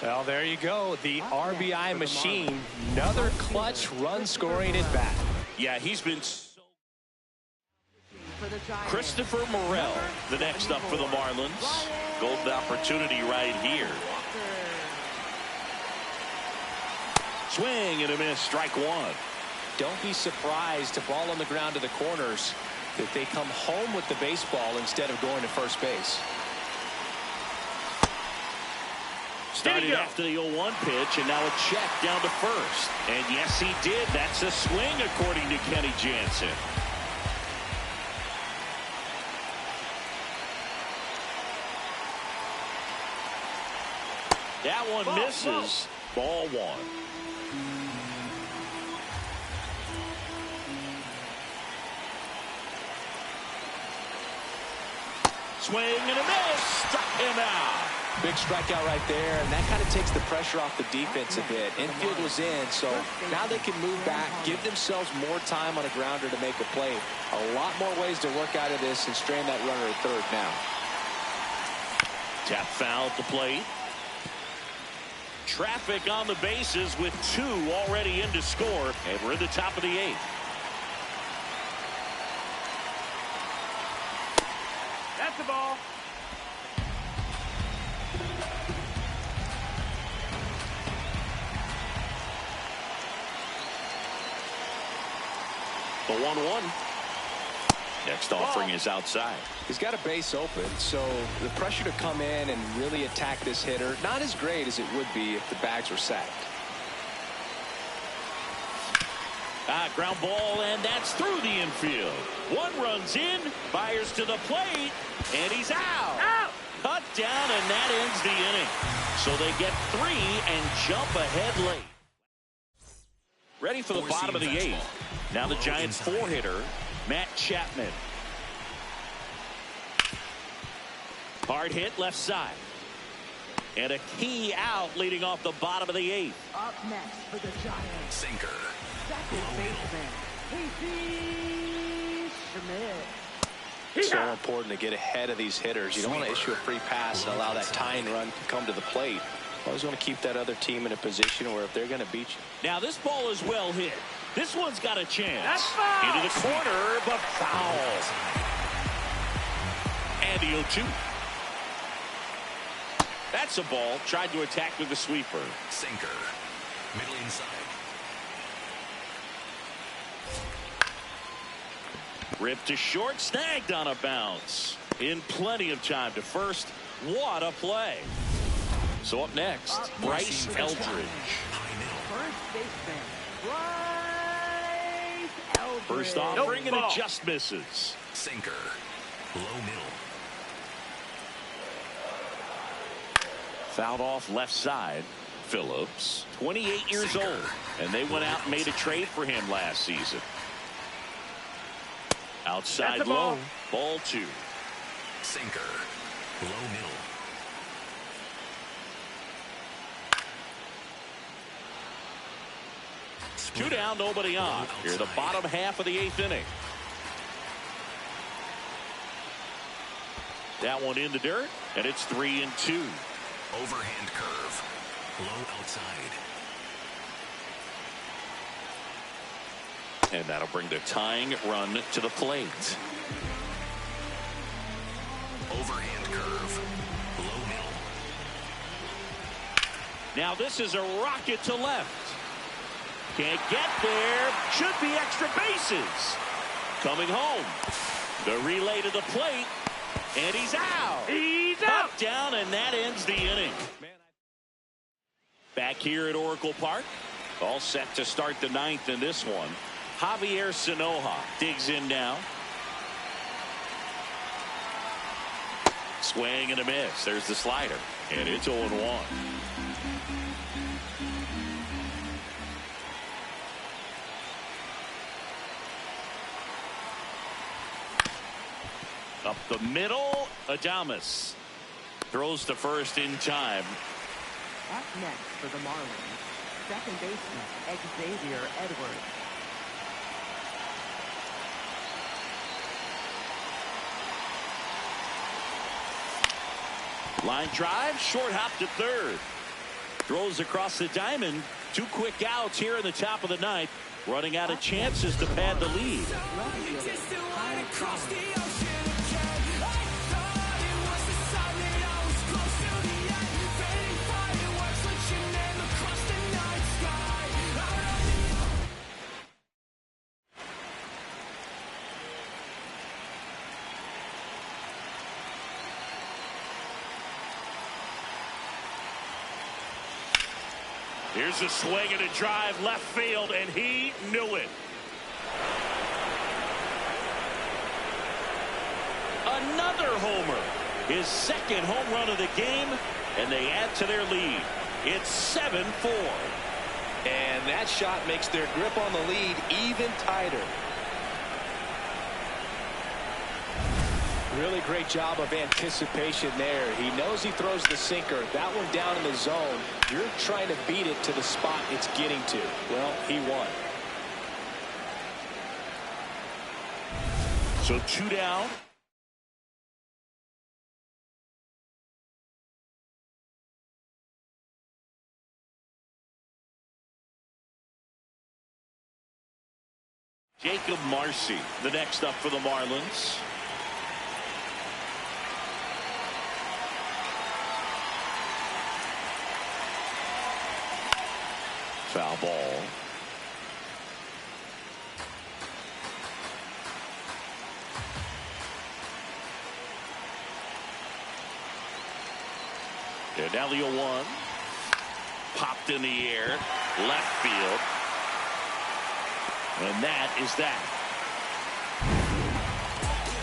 Well, there you go. The RBI machine. Another clutch run scoring at bat. Yeah, he's been so. Christopher Morel, the next up for the Marlins. Golden opportunity right here. Swing and a miss. Strike 1. Don't be surprised, a ball on the ground to the corners, that they come home with the baseball instead of going to first base. Started after the 0-1 pitch, and now a check down to first. And yes, he did. That's a swing, according to Kenny Jansen. That one misses. Ball 1. Swing and a miss. Struck him out. Big strikeout right there, and that kind of takes the pressure off the defense a bit. Infield was in, so now they can move back, give themselves more time on a grounder to make a play. A lot more ways to work out of this and strand that runner at third now. Tap foul at the plate. Traffic on the bases with 2 already in to score, and we're in the top of the 8th. That's the ball. The 1-1. Next offering is outside. He's got a base open, so the pressure to come in and really attack this hitter, not as great as it would be if the bags were sacked. Ground ball, and that's through the infield. 1 runs in, fires to the plate, and he's out. Cut down, and that ends the inning. So they get 3 and jump ahead late. Ready for the bottom of the 8th. Now the Giants 4-hitter, Matt Chapman. Hard hit left side. And a key out leading off the bottom of the 8th. Up next for the Giants. Sinker. Second baseman, Casey Schmidt. So important to get ahead of these hitters. You don't want to issue a free pass and allow that tying run to come to the plate. Always want to keep that other team in a position where if they're going to beat you. Now this ball is well hit. This one's got a chance. Into the corner, but foul. And the 0-2. That's a ball. Tried to attack with the sweeper. Sinker. Middle inside. Ripped to short, snagged on a bounce. In plenty of time to first. What a play. So up next, Bryce Eldridge. First baseman, Bryce Eldridge. First offering, and it just misses. Sinker. Low middle. Fouled off left side. Phillips, 28 years old, and they went out and made a trade for him last season. Outside low, ball 2. Sinker. Low middle. Two down, nobody on. Here, the bottom half of the 8th inning. That one in the dirt, and it's 3-2. Overhand curve. Low outside. And that'll bring the tying run to the plate. Overhand curve. Low middle. Now this is a rocket to left. Can't get there. Should be extra bases. Coming home. The relay to the plate. And he's out. He's out. Up, down, and that ends the inning. Back here at Oracle Park. All set to start the 9th in this one. Javier Sanoja digs in now. Swing and a miss. There's the slider. And it's 0-1. Up the middle, Adames throws to first in time. Up next for the Marlins, second baseman Xavier Edwards. Line drive, short hop to third. Throws across the diamond. 2 quick outs here in the top of the 9th. Running out of chances to pad the lead. Here's a swing and a drive left field, and he knew it. Another homer. His second home run of the game, and they add to their lead. It's 7-4. And that shot makes their grip on the lead even tighter. Really great job of anticipation there. He knows he throws the sinker. That one down in the zone. You're trying to beat it to the spot it's getting to. Well, he won. So 2 down. Jacob Marcy, the next up for the Marlins. Foul ball. And now the 0-1. Popped in the air. Left field. And that is that.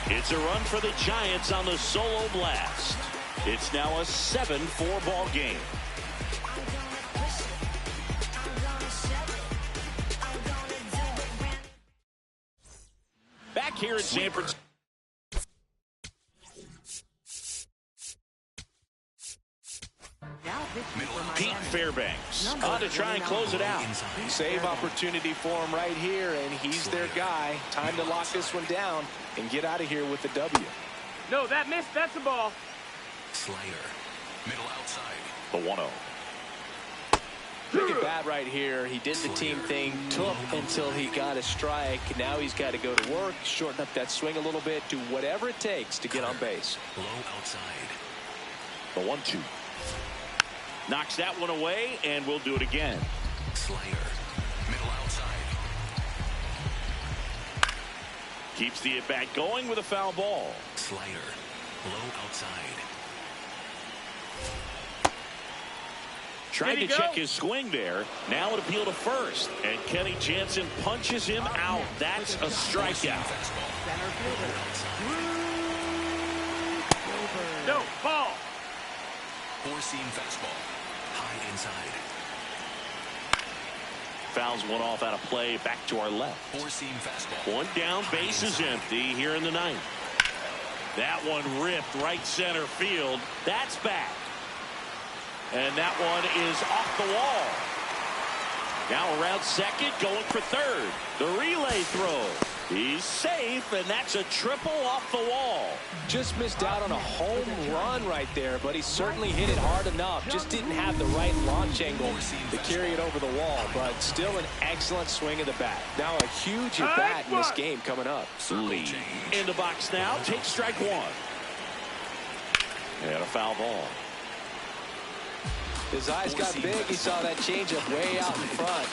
It's a run for the Giants on the solo blast. It's now a 7-4 ball game. Back here in San Francisco. Pete Fairbanks on to try and close it out. Save opportunity for him right here, and he's their guy. Time to lock this one down and get out of here with the W. No, that missed. That's the ball. Slider. Middle outside. The 1-0. Look at bat right here. He did the team thing, took until he got a strike. Now he's got to go to work, shorten up that swing a little bit, do whatever it takes to get on base. Low outside. The 1-2. Knocks that one away, and we'll do it again. Slider. Middle outside. Keeps the at-bat going with a foul ball. Slider. Low outside. Tried to check his swing there. Now an appeal to first. And Kenny Jansen punches him out. That's a strikeout. No, ball. Four-seam fastball. High inside. Fouls one off out of play. Back to our left. Four-seam fastball. One down, base is empty here in the 9th. That one ripped right center field. That's back. And that one is off the wall. Now around second, going for third. The relay throw. He's safe, and that's a triple off the wall. Just missed out on a home run right there, but he certainly hit it hard enough. Just didn't have the right launch angle to carry it over the wall, but still an excellent swing of the bat. Now a huge at-bat in this game coming up. Lee in the box now. Takes strike one. And a foul ball. His eyes got big. He saw that changeup way out in front.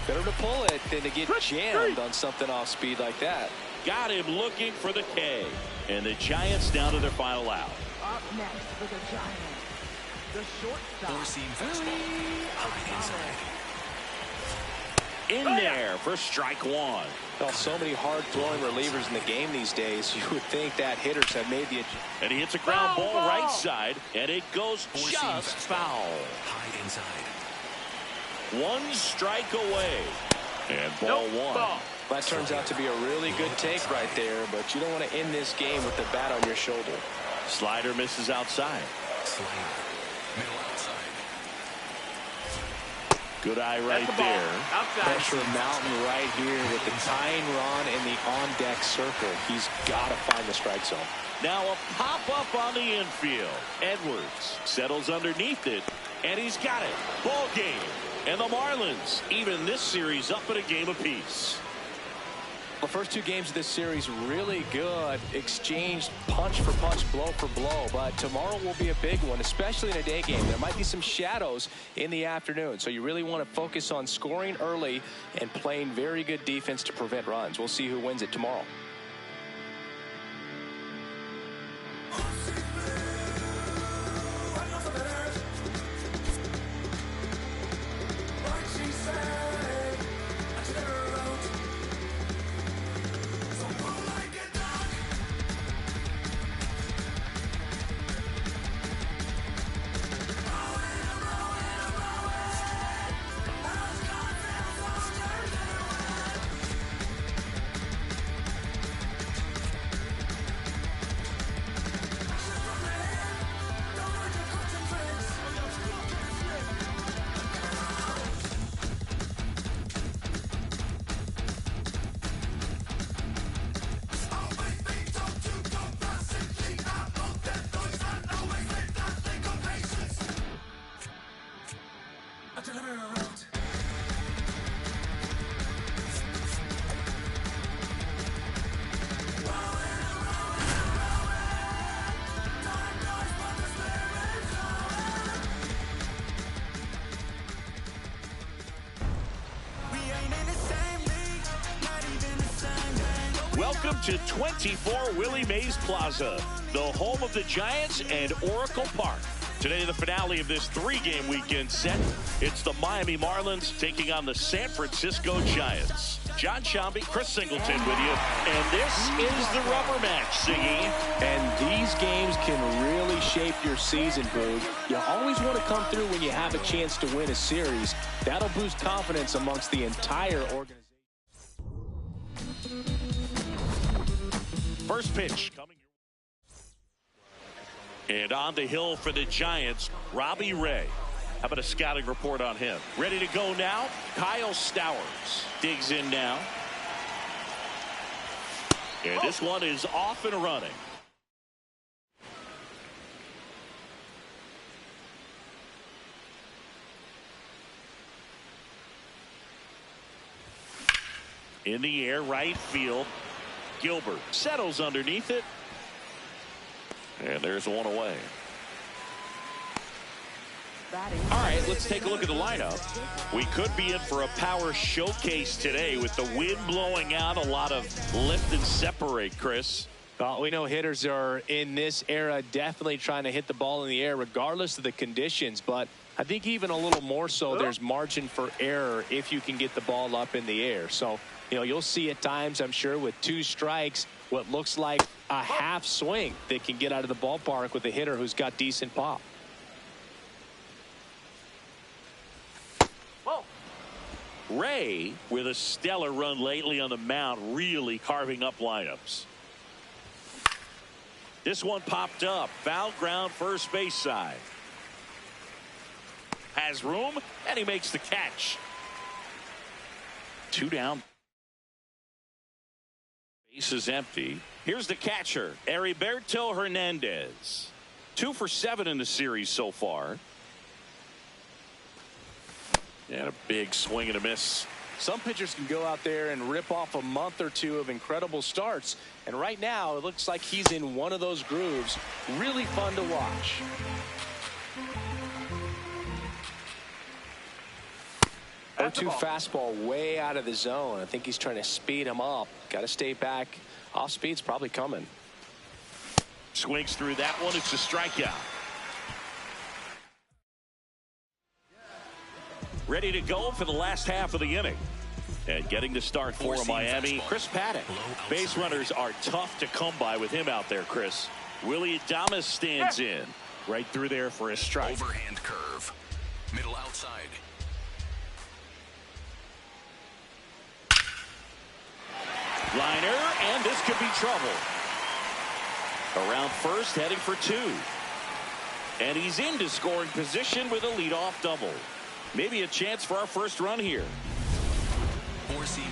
Better to pull it than to get jammed on something off speed like that. Got him looking for the K. And the Giants down to their final out. Up next for the Giants, the shortstop. Four-seam fastball. High inside. In there for strike one. Well, so many hard-throwing relievers in the game these days. You would think that hitters have made the... And he hits a ground ball right side, and it goes just foul. High inside. One strike away. And ball one. That turns out to be a really good take right there, but you don't want to end this game with the bat on your shoulder. Slider misses outside. Slider. Middle outside. Good eye right there. Pressure mountain right here with the tying run in the on-deck circle. He's got to find the strike zone. Now a pop-up on the infield. Edwards settles underneath it, and he's got it. Ball game. And the Marlins even this series up at a game apiece. The first two games of this series really good. Exchanged punch for punch, blow for blow. But tomorrow will be a big one, especially in a day game. There might be some shadows in the afternoon. So you really want to focus on scoring early and playing very good defense to prevent runs. We'll see who wins it tomorrow. Welcome to 24 Willie Mays Plaza, the home of the Giants and Oracle Park. Today, the finale of this three-game weekend set. It's the Miami Marlins taking on the San Francisco Giants. John Shambi, Chris Singleton with you. And this is the rubber match, Siggy. And these games can really shape your season, Boog. You always want to come through when you have a chance to win a series. That'll boost confidence amongst the entire organization. First pitch coming. And on the hill for the Giants, Robbie Ray. How about a scouting report on him? Ready to go now. Kyle Stowers digs in now. And this one is off and running. In the air, right field. Gilbert settles underneath it. And there's one away. All right, let's take a look at the lineup. We could be in for a power showcase today with the wind blowing out, a lot of lift and separate, Chris. Well, we know hitters are in this era definitely trying to hit the ball in the air regardless of the conditions, but I think even a little more so there's margin for error if you can get the ball up in the air. So, you know, you'll see at times, I'm sure, with two strikes, what looks like a half swing that can get out of the ballpark with a hitter who's got decent pop. Ray, with a stellar run lately on the mound, really carving up lineups. This one popped up. Foul ground, first base side. Has room, and he makes the catch. 2 down. Base is empty. Here's the catcher, Heriberto Hernandez. 2 for 7 in the series so far. And a big swing and a miss. Some pitchers can go out there and rip off a month or 2 of incredible starts. And right now, it looks like he's in one of those grooves. Really fun to watch. That's 0-2 fastball way out of the zone. I think he's trying to speed him up. Got to stay back. Off speed's probably coming. Swings through that one. It's a strikeout. Ready to go for the last half of the inning. And getting the start for Miami, Chris Paddock. Base runners are tough to come by with him out there, Chris. Willie Adames stands in. Right through there for a strike. Overhand curve. Middle outside. Liner, and this could be trouble. Around first, heading for 2. And he's into scoring position with a leadoff double. Maybe a chance for our first run here. Four-seam